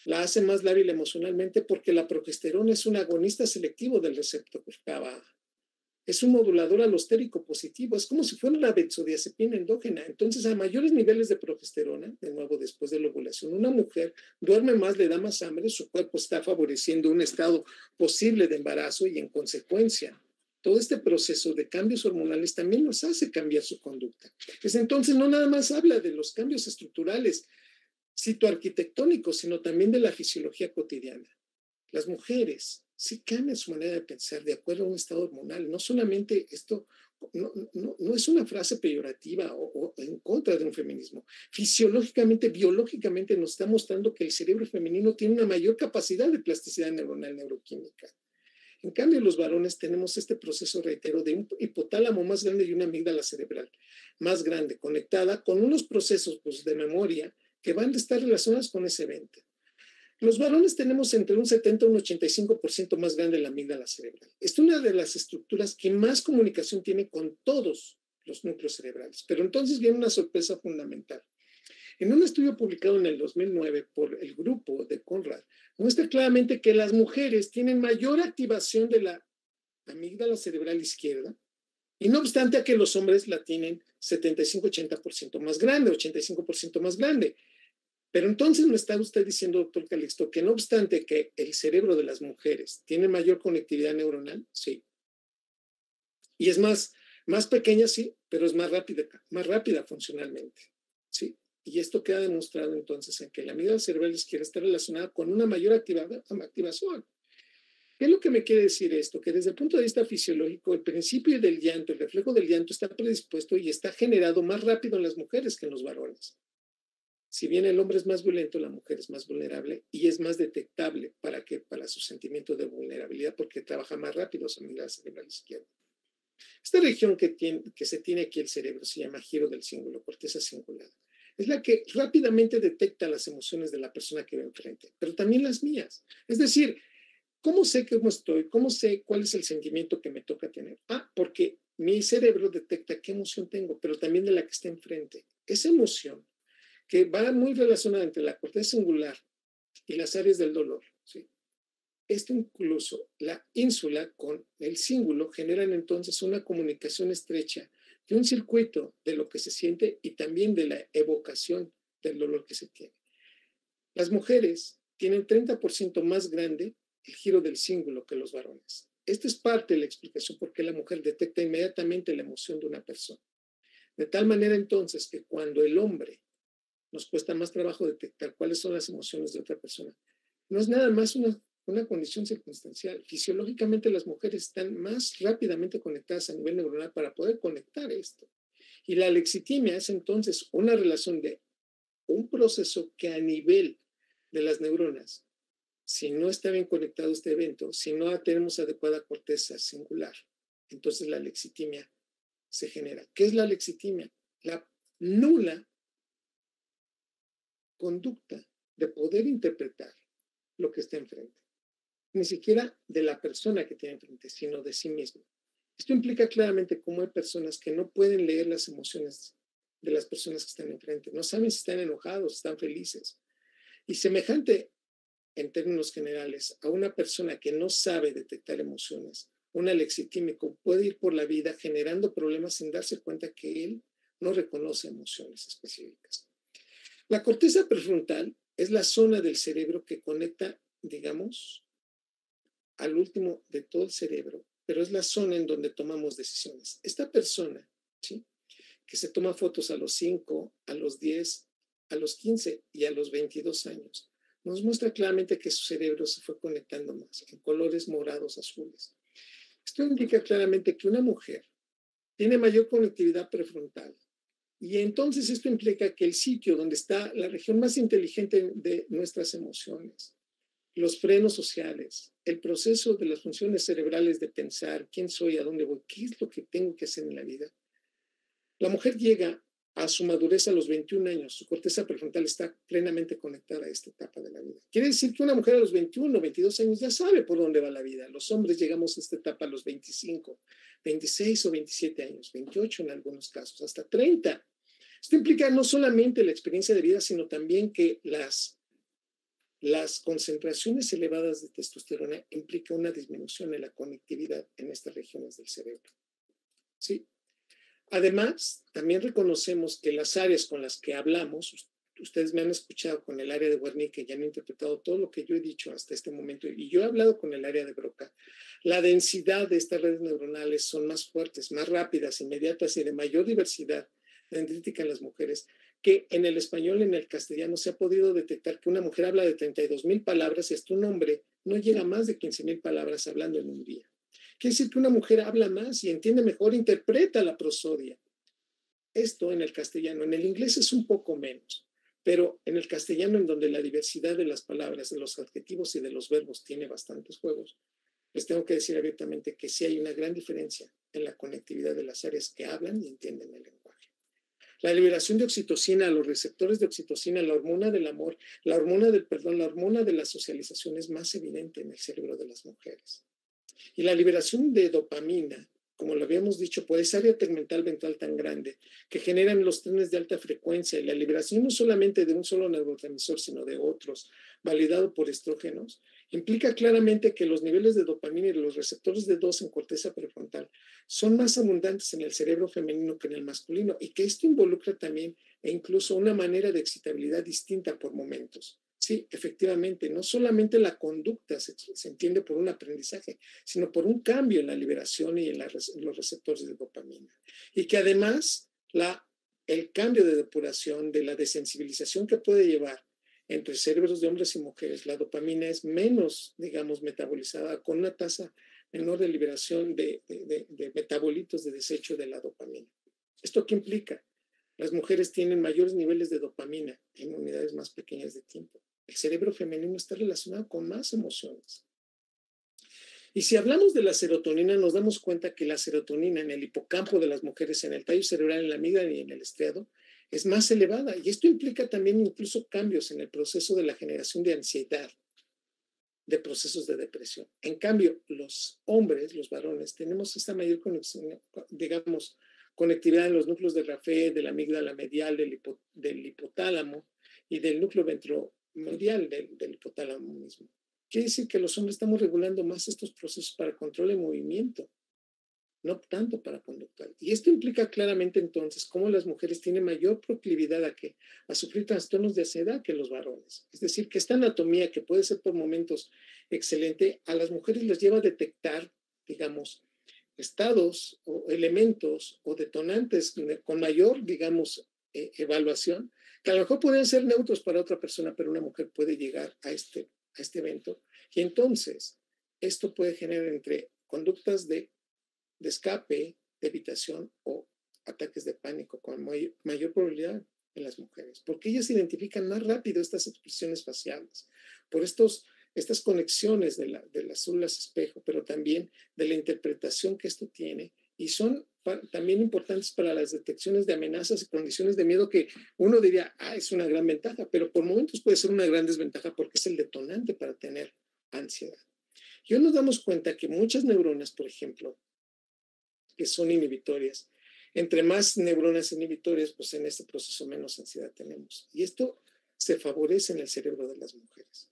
La hace más lábil emocionalmente porque la progesterona es un agonista selectivo del receptor GABA. Es un modulador alostérico positivo, es como si fuera la benzodiazepina endógena. Entonces, a mayores niveles de progesterona, de nuevo después de la ovulación, una mujer duerme más, le da más hambre, su cuerpo está favoreciendo un estado posible de embarazo y en consecuencia, todo este proceso de cambios hormonales también nos hace cambiar su conducta. Pues entonces no nada más habla de los cambios estructurales, citoarquitectónicos, sino también de la fisiología cotidiana. Las mujeres sí cambian su manera de pensar de acuerdo a un estado hormonal. No solamente esto, no es una frase peyorativa o en contra de un feminismo. Fisiológicamente, biológicamente nos está mostrando que el cerebro femenino tiene una mayor capacidad de plasticidad neuronal neuroquímica. En cambio, los varones tenemos este proceso, reitero, de un hipotálamo más grande y una amígdala cerebral más grande, conectada con unos procesos pues, de memoria que van a estar relacionados con ese evento. Los varones tenemos entre un 70 y un 85% más grande la amígdala cerebral. Es una de las estructuras que más comunicación tiene con todos los núcleos cerebrales. Pero entonces viene una sorpresa fundamental. En un estudio publicado en el 2009 por el grupo de Conrad, muestra claramente que las mujeres tienen mayor activación de la amígdala cerebral izquierda, y no obstante a que los hombres la tienen 75-80% más grande, 85% más grande. Pero entonces me está usted diciendo, doctor Calixto, que no obstante que el cerebro de las mujeres tiene mayor conectividad neuronal, sí. Y es más pequeña, sí, pero es más rápida funcionalmente, sí. Y esto queda demostrado entonces en que la amígdala cerebral izquierda está relacionada con una mayor activación. ¿Qué es lo que me quiere decir esto? Que desde el punto de vista fisiológico, el principio del llanto, el reflejo del llanto está predispuesto y está generado más rápido en las mujeres que en los varones. Si bien el hombre es más violento, la mujer es más vulnerable y es más detectable para su sentimiento de vulnerabilidad porque trabaja más rápido su amígdala cerebral izquierda. Esta región que se tiene aquí el cerebro se llama giro del cíngulo, corteza cingulada. Es la que rápidamente detecta las emociones de la persona que ve enfrente, pero también las mías. Es decir, ¿cómo sé cómo estoy? ¿Cómo sé cuál es el sentimiento que me toca tener? Porque mi cerebro detecta qué emoción tengo, pero también de la que está enfrente. Esa emoción que va muy relacionada entre la corteza cingulada y las áreas del dolor. ¿Sí? Esto incluso, la ínsula con el cíngulo generan entonces una comunicación estrecha de un circuito de lo que se siente y también de la evocación del dolor que se tiene. Las mujeres tienen 30% más grande el giro del cíngulo que los varones. Esta es parte de la explicación por qué la mujer detecta inmediatamente la emoción de una persona. De tal manera entonces que cuando el hombre nos cuesta más trabajo detectar cuáles son las emociones de otra persona. No es nada más una condición circunstancial. Fisiológicamente las mujeres están más rápidamente conectadas a nivel neuronal para poder conectar esto. Y la alexitimia es entonces una relación de un proceso que a nivel de las neuronas, si no está bien conectado este evento, si no tenemos adecuada corteza singular, entonces la alexitimia se genera. ¿Qué es la alexitimia? La nula conducta de poder interpretar lo que está enfrente. Ni siquiera de la persona que tiene enfrente, sino de sí mismo. Esto implica claramente cómo hay personas que no pueden leer las emociones de las personas que están enfrente. No saben si están enojados, si están felices. Y semejante, en términos generales, a una persona que no sabe detectar emociones, un alexitímico puede ir por la vida generando problemas sin darse cuenta que él no reconoce emociones específicas. La corteza prefrontal es la zona del cerebro que conecta, digamos, al último de todo el cerebro, pero es la zona en donde tomamos decisiones. Esta persona, ¿sí?, que se toma fotos a los 5, a los 10, a los 15 y a los 22 años, nos muestra claramente que su cerebro se fue conectando más en colores morados, azules. Esto indica claramente que una mujer tiene mayor conectividad prefrontal. Y entonces esto implica que el sitio donde está la región más inteligente de nuestras emociones, los frenos sociales, el proceso de las funciones cerebrales de pensar quién soy, a dónde voy, qué es lo que tengo que hacer en la vida. La mujer llega a su madurez a los 21 años, su corteza prefrontal está plenamente conectada a esta etapa de la vida. Quiere decir que una mujer a los 21 o 22 años ya sabe por dónde va la vida. Los hombres llegamos a esta etapa a los 25, 26 o 27 años, 28 en algunos casos, hasta 30. Esto implica no solamente la experiencia de vida, sino también que las concentraciones elevadas de testosterona implican una disminución en la conectividad en estas regiones del cerebro. ¿Sí? Además, también reconocemos que las áreas con las que hablamos, ustedes me han escuchado con el área de Wernicke y han interpretado todo lo que yo he dicho hasta este momento, y yo he hablado con el área de Broca, la densidad de estas redes neuronales son más fuertes, más rápidas, inmediatas y de mayor diversidad dendrítica en las mujeres, que en el español y en el castellano se ha podido detectar que una mujer habla de 32,000 palabras y hasta un hombre no llega a más de 15,000 palabras hablando en un día. Quiere decir que una mujer habla más y entiende mejor, interpreta la prosodia. Esto en el castellano. En el inglés es un poco menos, pero en el castellano, en donde la diversidad de las palabras, de los adjetivos y de los verbos tiene bastantes juegos, les tengo que decir abiertamente que sí hay una gran diferencia en la conectividad de las áreas que hablan y entienden el lenguaje. La liberación de oxitocina, los receptores de oxitocina, la hormona del amor, la hormona del perdón, la hormona de la socialización es más evidente en el cerebro de las mujeres. Y la liberación de dopamina, como lo habíamos dicho, por esa área tegmental ventral tan grande que generan los trenes de alta frecuencia y la liberación no solamente de un solo neurotransmisor, sino de otros, validado por estrógenos, implica claramente que los niveles de dopamina y los receptores de 2 en corteza prefrontal son más abundantes en el cerebro femenino que en el masculino y que esto involucra también e incluso una manera de excitabilidad distinta por momentos. Sí, efectivamente, no solamente la conducta se entiende por un aprendizaje, sino por un cambio en la liberación y en los receptores de dopamina. Y que además el cambio de depuración, de la desensibilización que puede llevar entre cerebros de hombres y mujeres, la dopamina es menos, digamos, metabolizada, con una tasa menor de liberación de metabolitos de desecho de la dopamina. ¿Esto qué implica? Las mujeres tienen mayores niveles de dopamina en unidades más pequeñas de tiempo. El cerebro femenino está relacionado con más emociones. Y si hablamos de la serotonina, nos damos cuenta que la serotonina en el hipocampo de las mujeres, en el tallo cerebral, en la amígdala y en el estriado, es más elevada. Y esto implica también incluso cambios en el proceso de la generación de ansiedad, de procesos de depresión. En cambio, los hombres, los varones, tenemos esta mayor conexión, digamos, conectividad en los núcleos de Raphe, de la amígdala medial, del hipotálamo y del núcleo ventromedial del hipotálamo mismo. Quiere decir que los hombres estamos regulando más estos procesos para control de movimiento, no tanto para conductual. Y esto implica claramente entonces cómo las mujeres tienen mayor proclividad a sufrir trastornos de ansiedad que los varones. Es decir, que esta anatomía, que puede ser por momentos excelente, a las mujeres les lleva a detectar, digamos, estados o elementos o detonantes con mayor, digamos, evaluación, que a lo mejor pueden ser neutros para otra persona, pero una mujer puede llegar a este evento. Y entonces, esto puede generar entre conductas de escape, de evitación o ataques de pánico con mayor probabilidad en las mujeres, porque ellas identifican más rápido estas expresiones faciales, por estas conexiones de las células espejo, pero también de la interpretación que esto tiene, y son también importantes para las detecciones de amenazas y condiciones de miedo que uno diría, es una gran ventaja, pero por momentos puede ser una gran desventaja porque es el detonante para tener ansiedad. Y hoy nos damos cuenta que muchas neuronas, por ejemplo, que son inhibitorias, entre más neuronas inhibitorias, pues en este proceso menos ansiedad tenemos. Y esto se favorece en el cerebro de las mujeres.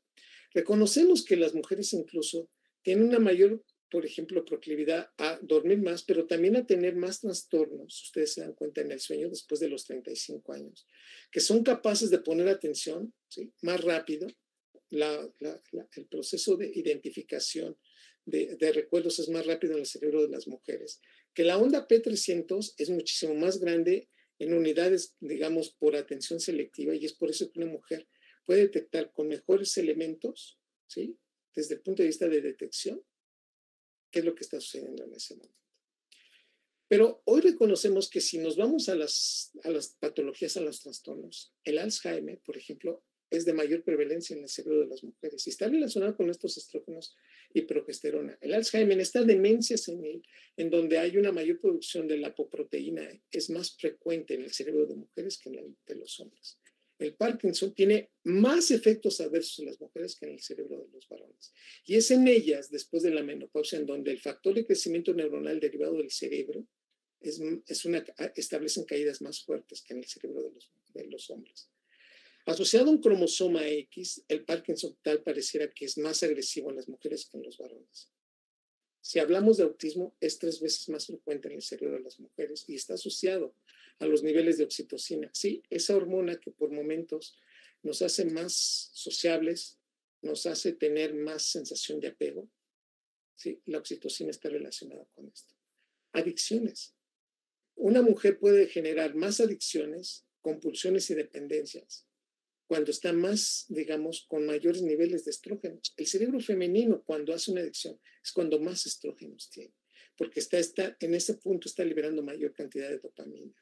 Reconocemos que las mujeres incluso tienen una mayor, por ejemplo, proclividad a dormir más, pero también a tener más trastornos, ustedes se dan cuenta en el sueño después de los 35 años, que son capaces de poner atención, ¿sí?, más rápido. El proceso de identificación de recuerdos es más rápido en el cerebro de las mujeres, que la onda P300 es muchísimo más grande en unidades, digamos, por atención selectiva, y es por eso que una mujer puede detectar con mejores elementos, ¿sí?, desde el punto de vista de detección, qué es lo que está sucediendo en ese momento. Pero hoy reconocemos que si nos vamos a las patologías, a los trastornos, el Alzheimer, por ejemplo, es de mayor prevalencia en el cerebro de las mujeres y está relacionado con estos estrógenos y progesterona. El Alzheimer, esta demencia senil, en donde hay una mayor producción de la apoproteína, es más frecuente en el cerebro de mujeres que en el de los hombres. El Parkinson tiene más efectos adversos en las mujeres que en el cerebro de los varones. Y es en ellas, después de la menopausia, en donde el factor de crecimiento neuronal derivado del cerebro establecen caídas más fuertes que en el cerebro de los hombres. Asociado a un cromosoma X, el Parkinson tal pareciera que es más agresivo en las mujeres que en los varones. Si hablamos de autismo, es 3 veces más frecuente en el cerebro de las mujeres y está asociado a los niveles de oxitocina. Sí, esa hormona que por momentos nos hace más sociables, nos hace tener más sensación de apego. Sí, la oxitocina está relacionada con esto. Adicciones. Una mujer puede generar más adicciones, compulsiones y dependencias cuando está más, digamos, con mayores niveles de estrógenos. El cerebro femenino, cuando hace una adicción, es cuando más estrógenos tiene, porque en ese punto está liberando mayor cantidad de dopamina.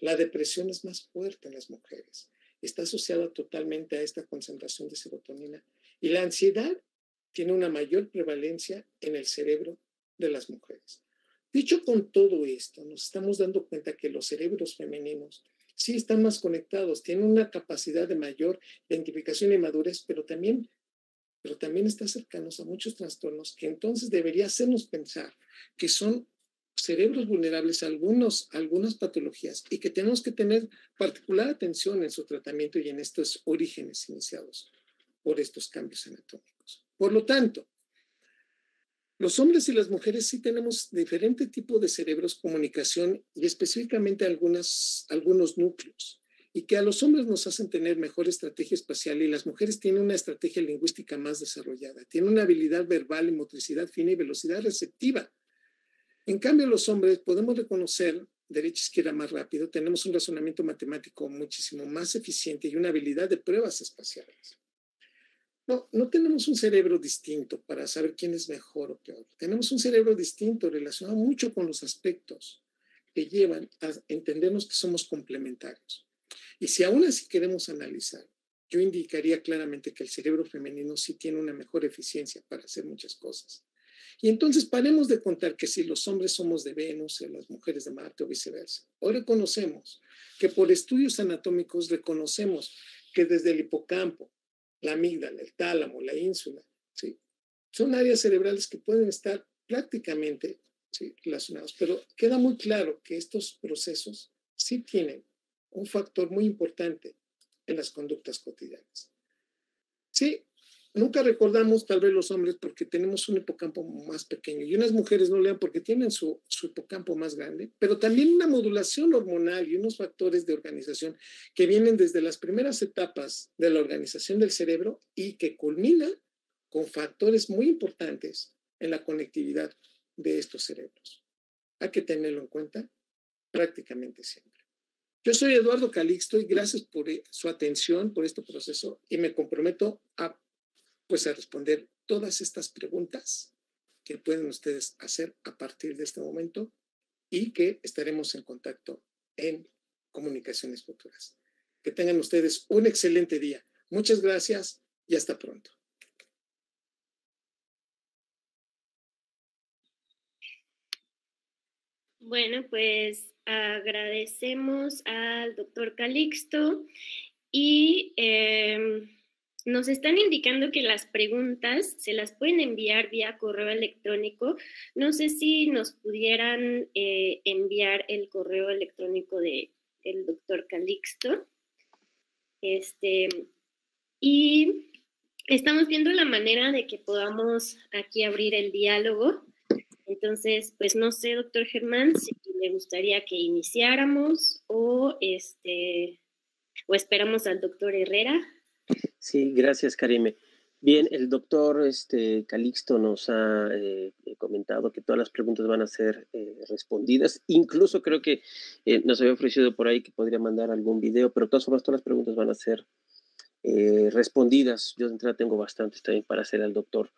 La depresión es más fuerte en las mujeres, está asociada totalmente a esta concentración de serotonina. Y la ansiedad tiene una mayor prevalencia en el cerebro de las mujeres. Dicho con todo esto, nos estamos dando cuenta que los cerebros femeninos sí están más conectados, tienen una capacidad de mayor identificación y madurez, pero también están cercanos a muchos trastornos que entonces debería hacernos pensar que son cerebros vulnerables a algunas patologías y que tenemos que tener particular atención en su tratamiento y en estos orígenes iniciados por estos cambios anatómicos. Por lo tanto, los hombres y las mujeres sí tenemos diferente tipo de cerebros, comunicación y específicamente algunos núcleos, y que a los hombres nos hacen tener mejor estrategia espacial y las mujeres tienen una estrategia lingüística más desarrollada, tienen una habilidad verbal y motricidad fina y velocidad receptiva. En cambio, los hombres podemos reconocer derecha e izquierda más rápido, tenemos un razonamiento matemático muchísimo más eficiente y una habilidad de pruebas espaciales. No tenemos un cerebro distinto para saber quién es mejor o peor. Tenemos un cerebro distinto relacionado mucho con los aspectos que llevan a entendernos que somos complementarios. Y si aún así queremos analizar, yo indicaría claramente que el cerebro femenino sí tiene una mejor eficiencia para hacer muchas cosas. Y entonces paremos de contar que si los hombres somos de Venus y las mujeres de Marte o viceversa. Hoy reconocemos que por estudios anatómicos reconocemos que desde el hipocampo, la amígdala, el tálamo, la ínsula, ¿sí? Son áreas cerebrales que pueden estar prácticamente, ¿sí?, relacionados, pero queda muy claro que estos procesos sí tienen un factor muy importante en las conductas cotidianas. Sí, nunca recordamos tal vez los hombres porque tenemos un hipocampo más pequeño y unas mujeres no lean porque tienen su hipocampo más grande, pero también una modulación hormonal y unos factores de organización que vienen desde las primeras etapas de la organización del cerebro y que culminan con factores muy importantes en la conectividad de estos cerebros. Hay que tenerlo en cuenta prácticamente siempre. Yo soy Eduardo Calixto y gracias por su atención, por este proceso y me comprometo a responder todas estas preguntas que pueden ustedes hacer a partir de este momento y que estaremos en contacto en comunicaciones futuras. Que tengan ustedes un excelente día. Muchas gracias y hasta pronto. Bueno, pues agradecemos al doctor Calixto y nos están indicando que las preguntas se las pueden enviar vía correo electrónico. No sé si nos pudieran enviar el correo electrónico del doctor Calixto. Y estamos viendo la manera de que podamos aquí abrir el diálogo. Entonces, pues no sé, doctor Germán, si le gustaría que iniciáramos o esperamos al doctor Herrera. Sí, gracias, Karime. Bien, el doctor Calixto nos ha comentado que todas las preguntas van a ser respondidas. Incluso creo que nos había ofrecido por ahí que podría mandar algún video, pero de todas formas todas las preguntas van a ser respondidas. Yo de entrada tengo bastantes también para hacer al doctor.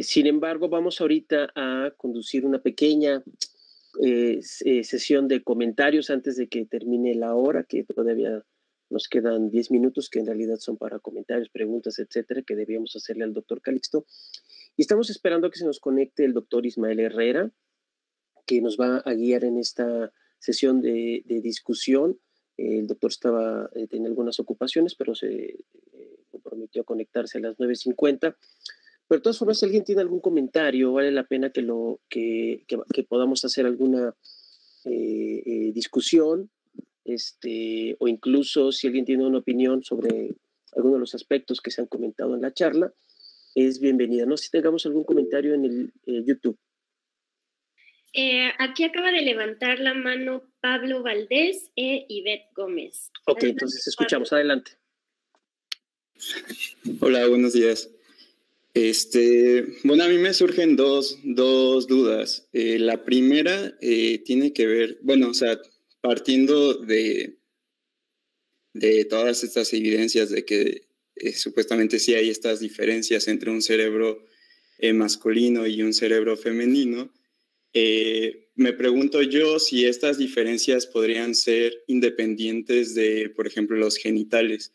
Sin embargo, vamos ahorita a conducir una pequeña sesión de comentarios antes de que termine la hora, que todavía nos quedan 10 minutos, que en realidad son para comentarios, preguntas, etcétera, que debíamos hacerle al doctor Calixto. Y estamos esperando a que se nos conecte el doctor Ismael Herrera, que nos va a guiar en esta sesión de discusión. El doctor tenía algunas ocupaciones, pero se comprometió a conectarse a las 9:50. Pero de todas formas, si alguien tiene algún comentario, vale la pena que podamos hacer alguna discusión, o incluso si alguien tiene una opinión sobre alguno de los aspectos que se han comentado en la charla, es bienvenida. No sé si tengamos algún comentario en el YouTube. Aquí acaba de levantar la mano Pablo Valdés e Ivette Gómez. Ok, adelante, entonces escuchamos. Pablo. Adelante. Hola, buenos días. Bueno, a mí me surgen dos dudas. La primera tiene que ver, bueno, o sea, partiendo de todas estas evidencias de que supuestamente sí hay estas diferencias entre un cerebro masculino y un cerebro femenino, me pregunto yo si estas diferencias podrían ser independientes de, por ejemplo, los genitales,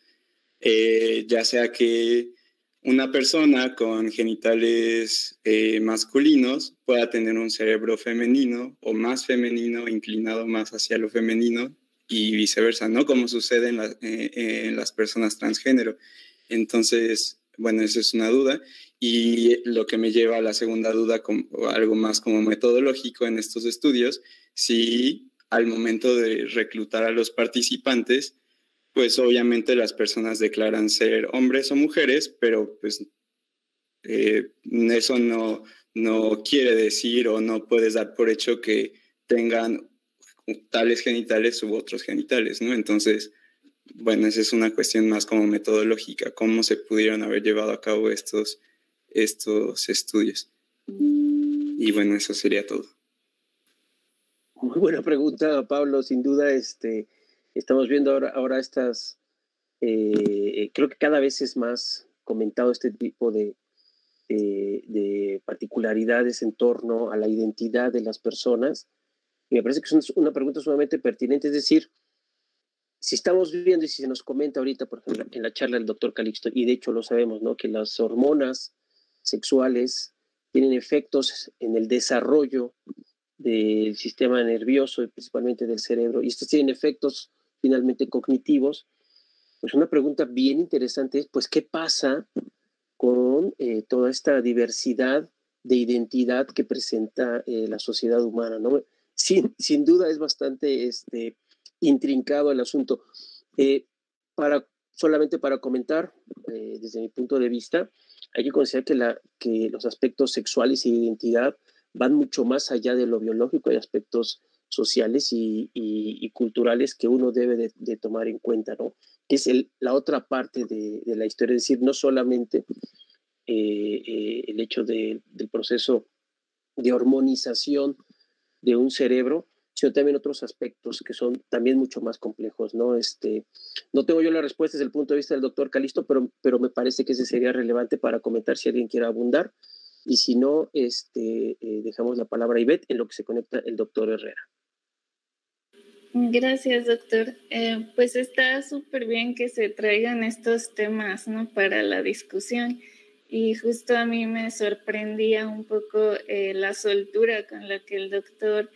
ya sea que una persona con genitales masculinos pueda tener un cerebro femenino o más femenino, inclinado más hacia lo femenino y viceversa, ¿no? Como sucede en las personas transgénero. Entonces, bueno, esa es una duda. Y lo que me lleva a la segunda duda, algo más como metodológico en estos estudios, si al momento de reclutar a los participantes, pues obviamente las personas declaran ser hombres o mujeres, pero pues eso no quiere decir o no puedes dar por hecho que tengan tales genitales u otros genitales, ¿no? Entonces, bueno, esa es una cuestión más como metodológica, cómo se pudieron haber llevado a cabo estos estudios. Y bueno, eso sería todo. Muy buena pregunta, Pablo. Sin duda, estamos viendo ahora estas, creo que cada vez es más comentado este tipo de particularidades en torno a la identidad de las personas. Y me parece que es una pregunta sumamente pertinente, es decir, si estamos viendo y si se nos comenta ahorita, por ejemplo, en la charla del doctor Calixto, y de hecho lo sabemos, ¿no?, que las hormonas sexuales tienen efectos en el desarrollo del sistema nervioso y principalmente del cerebro, y estos tienen efectos finalmente cognitivos, pues una pregunta bien interesante es, pues, ¿qué pasa con toda esta diversidad de identidad que presenta la sociedad humana, ¿no? Sin duda es bastante intrincado el asunto. Solamente para comentar, desde mi punto de vista, hay que considerar que los aspectos sexuales y de identidad van mucho más allá de lo biológico. Hay aspectos sociales y culturales que uno debe de tomar en cuenta, ¿no? Que es la otra parte de la historia, es decir, no solamente el hecho del proceso de hormonización de un cerebro, sino también otros aspectos que son también mucho más complejos, ¿no? No tengo yo la respuesta desde el punto de vista del doctor Calixto, pero me parece que ese sería relevante para comentar si alguien quiere abundar, y si no, dejamos la palabra a Ivette en lo que se conecta el doctor Herrera. Gracias, doctor. Pues está súper bien que se traigan estos temas, ¿no?, para la discusión. Y justo a mí me sorprendía un poco la soltura con la que el doctor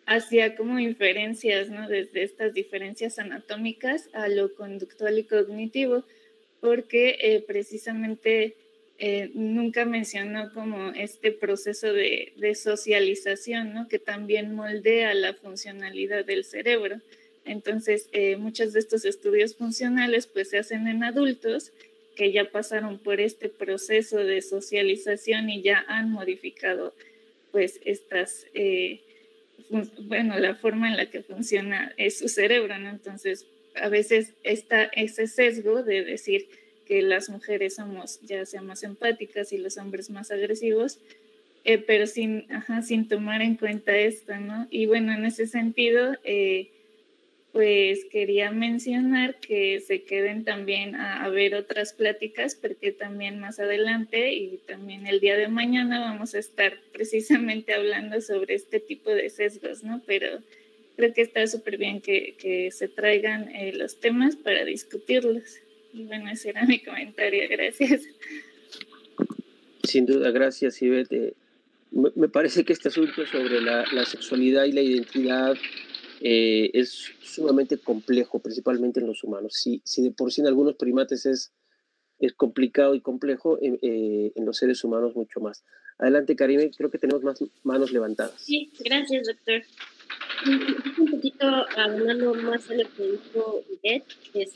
hacía como inferencias, ¿no?, desde estas diferencias anatómicas a lo conductual y cognitivo, porque precisamente nunca mencionó como este proceso de socialización, ¿no?, que también moldea la funcionalidad del cerebro. Entonces, muchos de estos estudios funcionales pues se hacen en adultos que ya pasaron por este proceso de socialización y ya han modificado pues estas, la forma en la que funciona su cerebro, ¿no? Entonces, a veces está ese sesgo de decir que las mujeres somos ya sea más empáticas y los hombres más agresivos, pero sin tomar en cuenta esto, ¿no? Y bueno, en ese sentido, pues quería mencionar que se queden también a ver otras pláticas, porque también más adelante y también el día de mañana vamos a estar precisamente hablando sobre este tipo de sesgos, ¿no? Pero creo que está súper bien que se traigan los temas para discutirlos. Y bueno, ese era mi comentario. Gracias. Sin duda, gracias, Ivette. Me parece que este asunto sobre la sexualidad y la identidad es sumamente complejo, principalmente en los humanos. Si de por sí en algunos primates es complicado y complejo, en los seres humanos mucho más. Adelante, Karime, creo que tenemos más manos levantadas. Sí, gracias, doctor. Un poquito hablando más de lo que dijo Ivette, pues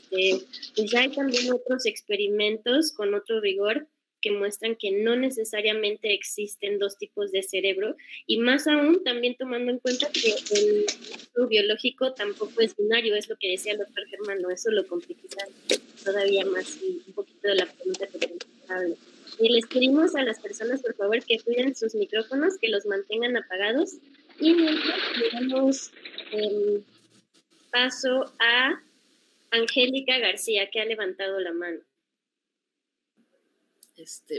ya hay también otros experimentos con otro rigor que muestran que no necesariamente existen dos tipos de cerebro, y más aún también tomando en cuenta que el cerebro biológico tampoco es binario, es lo que decía el doctor Germano, eso lo complica todavía más, y un poquito de la pregunta que tenemos. Les pedimos a las personas, por favor, que cuiden sus micrófonos, que los mantengan apagados, y mientras le damos paso a Angélica García, que ha levantado la mano.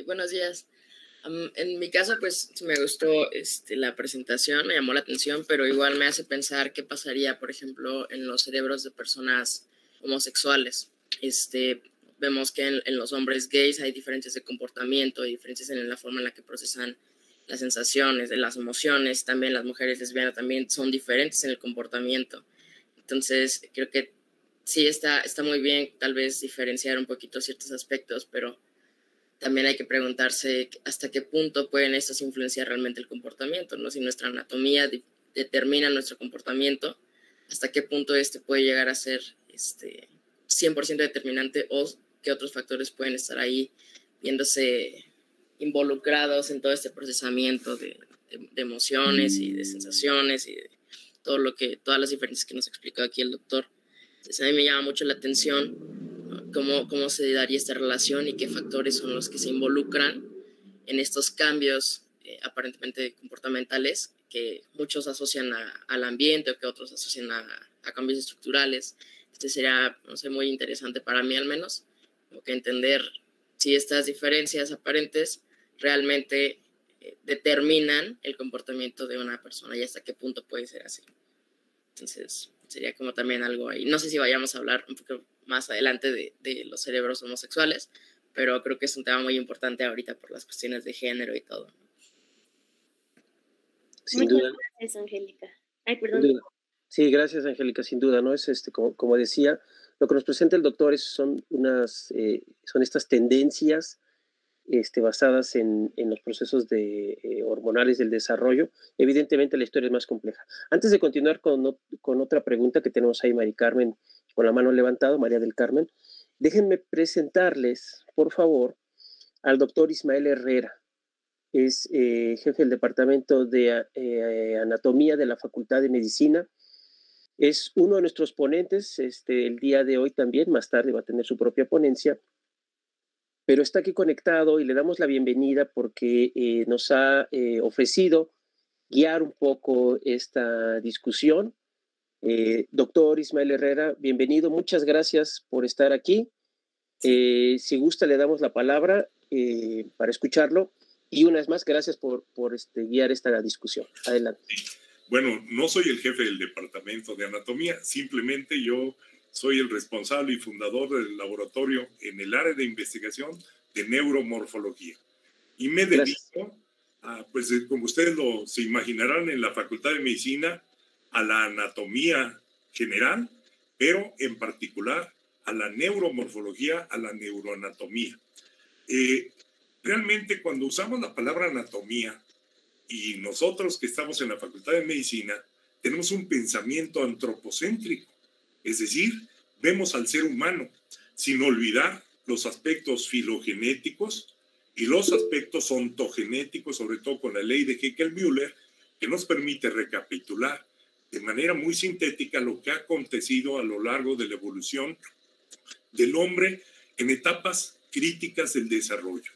Buenos días. En mi caso, pues me gustó la presentación, me llamó la atención, pero igual me hace pensar qué pasaría, por ejemplo, en los cerebros de personas homosexuales. Vemos que en los hombres gays hay diferencias de comportamiento, hay diferencias en la forma en la que procesan las sensaciones, las emociones. También las mujeres lesbianas también son diferentes en el comportamiento. Entonces, creo que sí está muy bien tal vez diferenciar un poquito ciertos aspectos, pero también hay que preguntarse hasta qué punto pueden estos influenciar realmente el comportamiento, ¿no? Si nuestra anatomía determina nuestro comportamiento, hasta qué punto puede llegar a ser 100% determinante, o qué otros factores pueden estar ahí viéndose involucrados en todo este procesamiento de emociones y de sensaciones y de todas las diferencias que nos explicó aquí el doctor. Entonces, a mí me llama mucho la atención cómo se daría esta relación y qué factores son los que se involucran en estos cambios aparentemente comportamentales que muchos asocian al ambiente o que otros asocian a cambios estructurales. Sería, no sé, muy interesante para mí al menos, como que entender si estas diferencias aparentes realmente determinan el comportamiento de una persona y hasta qué punto puede ser así. Entonces, sería como también algo ahí. No sé si vayamos a hablar un poco más adelante de los cerebros homosexuales, pero creo que es un tema muy importante ahorita por las cuestiones de género y todo. Sin duda. Gracias, Angélica. Ay, perdón. Sí, gracias, Angélica, sin duda, ¿no? Es como decía, lo que nos presenta el doctor son estas tendencias basadas en los procesos hormonales del desarrollo. Evidentemente la historia es más compleja. Antes de continuar con otra pregunta que tenemos ahí, Mari Carmen, con la mano levantada, María del Carmen, déjenme presentarles, por favor, al doctor Ismael Herrera. Es jefe del Departamento de Anatomía de la Facultad de Medicina. Es uno de nuestros ponentes el día de hoy también, más tarde va a tener su propia ponencia, pero está aquí conectado y le damos la bienvenida porque nos ha ofrecido guiar un poco esta discusión. Doctor Ismael Herrera, bienvenido, muchas gracias por estar aquí. Si gusta, le damos la palabra para escucharlo, y una vez más, gracias por guiar esta discusión. Adelante. Bueno, no soy el jefe del Departamento de Anatomía, simplemente yo soy el responsable y fundador del laboratorio en el área de investigación de neuromorfología. Y me dedico, pues como ustedes se imaginarán, en la Facultad de Medicina, a la anatomía general, pero en particular a la neuromorfología, a la neuroanatomía. Realmente cuando usamos la palabra anatomía, y nosotros que estamos en la Facultad de Medicina, tenemos un pensamiento antropocéntrico, es decir, vemos al ser humano sin olvidar los aspectos filogenéticos y los aspectos ontogenéticos, sobre todo con la ley de Haeckel-Müller, que nos permite recapitular de manera muy sintética lo que ha acontecido a lo largo de la evolución del hombre en etapas críticas del desarrollo.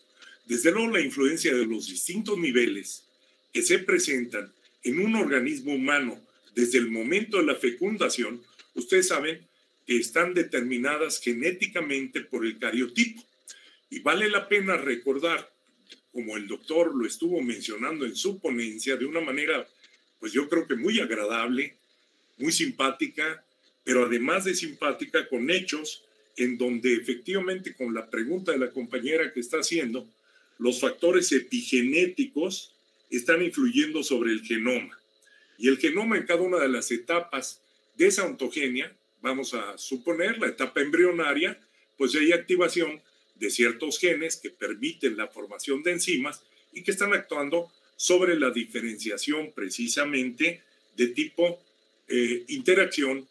Desde luego, la influencia de los distintos niveles que se presentan en un organismo humano desde el momento de la fecundación ustedes saben que están determinadas genéticamente por el cariotipo. Y vale la pena recordar, como el doctor lo estuvo mencionando en su ponencia, de una manera, pues yo creo que muy agradable, muy simpática, pero además de simpática, con hechos, en donde efectivamente, con la pregunta de la compañera que está haciendo, los factores epigenéticos están influyendo sobre el genoma. Y el genoma, en cada una de las etapas de esa ontogenia, vamos a suponer la etapa embrionaria, pues hay activación de ciertos genes que permiten la formación de enzimas y que están actuando sobre la diferenciación precisamente de tipo interacción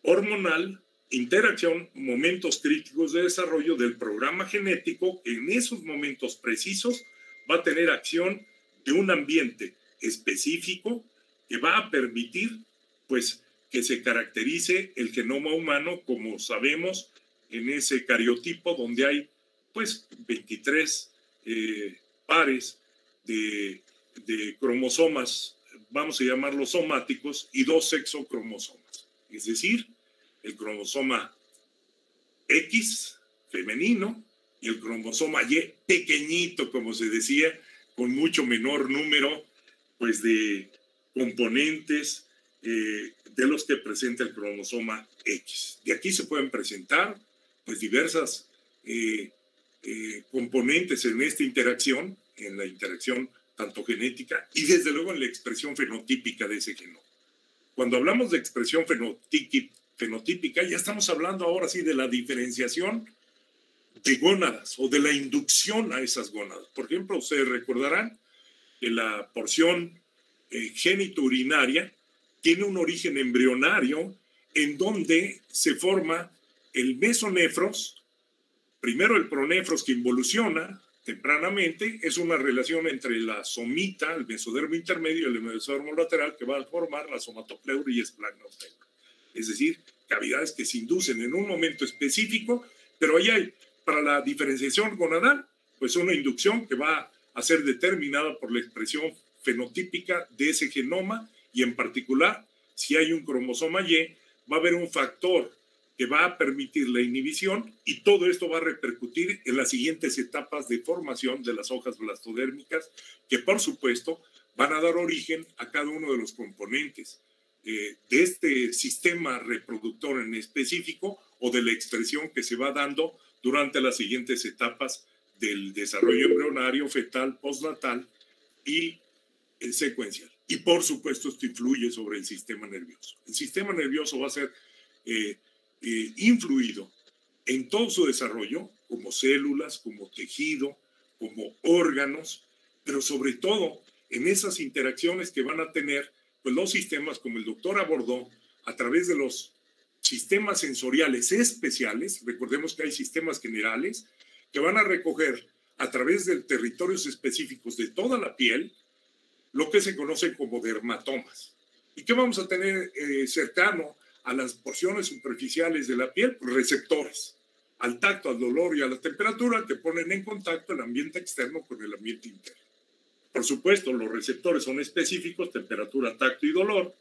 hormonal, interacción, momentos críticos de desarrollo del programa genético. En esos momentos precisos va a tener acción de un ambiente específico que va a permitir, pues, que se caracterice el genoma humano, como sabemos, en ese cariotipo donde hay, pues, 23 pares de cromosomas, vamos a llamarlos somáticos, y 2 sexocromosomas. Es decir, el cromosoma X femenino y el cromosoma Y pequeñito, como se decía, con mucho menor número, pues, de componentes de los que presenta el cromosoma X. De aquí se pueden presentar, pues, diversas componentes en esta interacción, en la interacción tanto genética y desde luego en la expresión fenotípica de ese genoma. Cuando hablamos de expresión fenotípica, ya estamos hablando ahora sí de la diferenciación de gónadas o de la inducción a esas gónadas. Por ejemplo, ustedes recordarán que la porción genitourinaria tiene un origen embrionario en donde se forma el mesonefros, primero el pronefros que involuciona tempranamente, es una relación entre la somita, el mesodermo intermedio y el mesodermo lateral que va a formar la somatopleura y esplagnosteura. Es decir, cavidades que se inducen en un momento específico, pero ahí hay, para la diferenciación gonadal, pues una inducción que va a ser determinada por la expresión fenotípica de ese genoma y en particular, si hay un cromosoma Y, va a haber un factor que va a permitir la inhibición y todo esto va a repercutir en las siguientes etapas de formación de las hojas blastodérmicas que por supuesto van a dar origen a cada uno de los componentes de este sistema reproductor en específico o de la expresión que se va dando durante las siguientes etapas del desarrollo embrionario, fetal, postnatal y secuencial. Y por supuesto esto influye sobre el sistema nervioso. El sistema nervioso va a ser influido en todo su desarrollo, como células, como tejido, como órganos, pero sobre todo en esas interacciones que van a tener pues, los sistemas, como el doctor abordó, a través de los sistemas sensoriales especiales. Recordemos que hay sistemas generales que van a recoger a través de territorios específicos de toda la piel lo que se conoce como dermatomas. ¿Y qué vamos a tener cercano a las porciones superficiales de la piel? Receptores al tacto, al dolor y a la temperatura que ponen en contacto el ambiente externo con el ambiente interno. Por supuesto, los receptores son específicos, temperatura, tacto y dolor,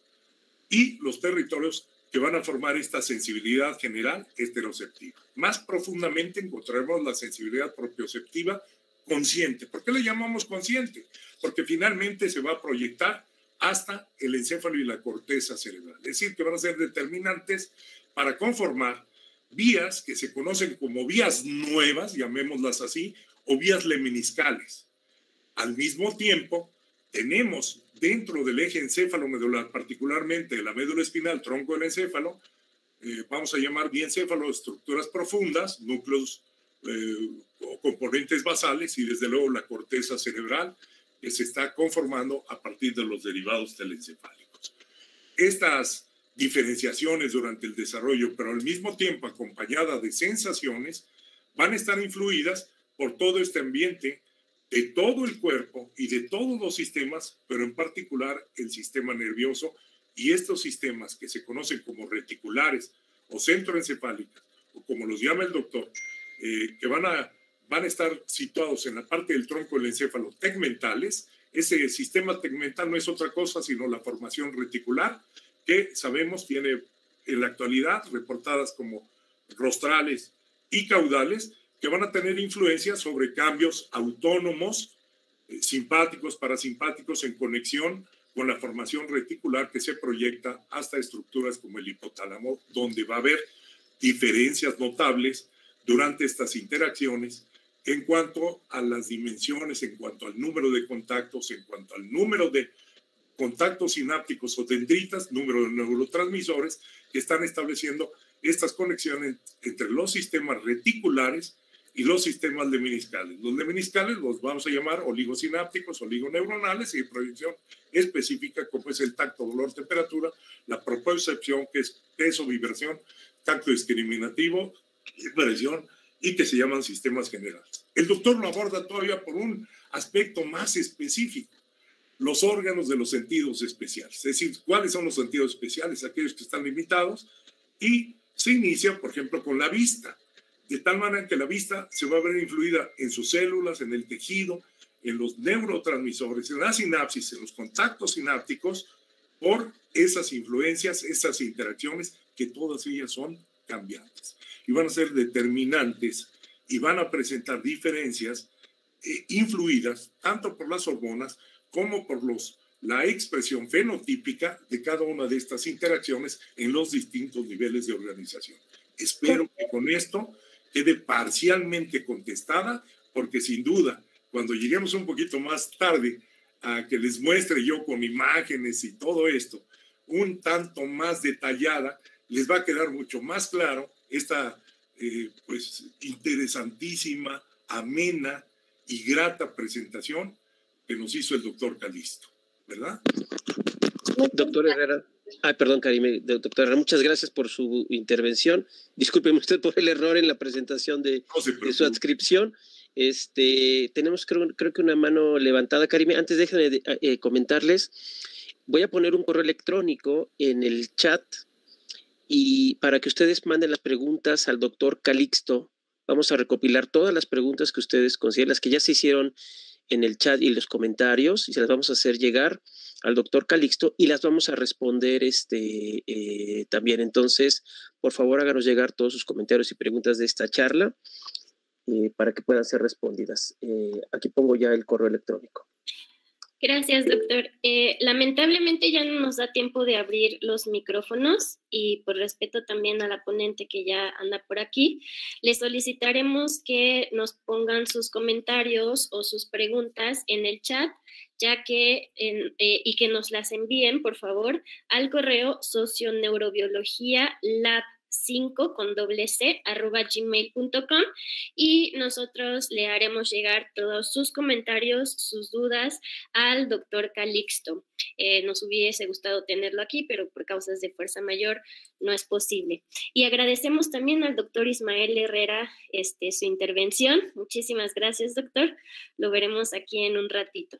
y los territorios que van a formar esta sensibilidad general esteroceptiva. Más profundamente encontraremos la sensibilidad propioceptiva consciente. ¿Por qué le llamamos consciente? Porque finalmente se va a proyectar hasta el encéfalo y la corteza cerebral. Es decir, que van a ser determinantes para conformar vías que se conocen como vías nuevas, llamémoslas así, o vías lemniscales. Al mismo tiempo, tenemos dentro del eje encéfalo-medular, particularmente de la médula espinal, tronco del encéfalo, vamos a llamar diencéfalo, estructuras profundas, núcleos o componentes basales y desde luego la corteza cerebral que se está conformando a partir de los derivados telencefálicos. Estas diferenciaciones durante el desarrollo, pero al mismo tiempo acompañadas de sensaciones, van a estar influidas por todo este ambiente de todo el cuerpo y de todos los sistemas, pero en particular el sistema nervioso y estos sistemas que se conocen como reticulares o centroencefálicas, o como los llama el doctor, que van a estar situados en la parte del tronco del encéfalo tegmentales. Ese sistema tegmental no es otra cosa sino la formación reticular, que sabemos tiene en la actualidad reportadas como rostrales y caudales, que van a tener influencia sobre cambios autónomos, simpáticos, parasimpáticos, en conexión con la formación reticular que se proyecta hasta estructuras como el hipotálamo, donde va a haber diferencias notables durante estas interacciones en cuanto a las dimensiones, en cuanto al número de contactos, en cuanto al número de contactos sinápticos o dendritas, número de neurotransmisores que están estableciendo estas conexiones entre los sistemas reticulares y los sistemas lemniscales. Los lemniscales los vamos a llamar oligosinápticos, oligoneuronales, y de proyección específica, como es el tacto, dolor, temperatura, la propriocepción, que es peso, vibración, tacto discriminativo, presión, y que se llaman sistemas generales. El doctor lo aborda todavía por un aspecto más específico, los órganos de los sentidos especiales, es decir, cuáles son los sentidos especiales, aquellos que están limitados, y se inicia, por ejemplo, con la vista, de tal manera que la vista se va a ver influida en sus células, en el tejido, en los neurotransmisores, en la sinapsis, en los contactos sinápticos, por esas influencias, esas interacciones, que todas ellas son cambiantes y van a ser determinantes y van a presentar diferencias influidas tanto por las hormonas como por la expresión fenotípica de cada una de estas interacciones en los distintos niveles de organización. Espero que con esto quede parcialmente contestada, porque sin duda, cuando lleguemos un poquito más tarde a que les muestre yo con imágenes y todo esto, un tanto más detallada, les va a quedar mucho más claro esta pues interesantísima, amena y grata presentación que nos hizo el doctor Calixto, ¿verdad? Doctor Herrera. Perdón, Karime. Doctor Herrera, muchas gracias por su intervención. Discúlpeme usted por el error en la presentación de su adscripción. Tenemos creo que una mano levantada, Karime. Antes déjenme comentarles, voy a poner un correo electrónico en el chat y para que ustedes manden las preguntas al doctor Calixto. Vamos a recopilar todas las preguntas que ustedes consideren, las que ya se hicieron en el chat y los comentarios, y se las vamos a hacer llegar al doctor Calixto y las vamos a responder también. Entonces, por favor, háganos llegar todos sus comentarios y preguntas de esta charla para que puedan ser respondidas. Aquí pongo ya el correo electrónico. Gracias, doctor. Lamentablemente ya no nos da tiempo de abrir los micrófonos y por respeto también a la ponente que ya anda por aquí, les solicitaremos que nos pongan sus comentarios o sus preguntas en el chat, ya que y que nos las envíen, por favor, al correo socioneurobiología.lab5@gmail.com y nosotros le haremos llegar todos sus comentarios, sus dudas al doctor Calixto. Nos hubiese gustado tenerlo aquí, pero por causas de fuerza mayor no es posible. Y agradecemos también al doctor Ismael Herrera su intervención. Muchísimas gracias, doctor. Lo veremos aquí en un ratito.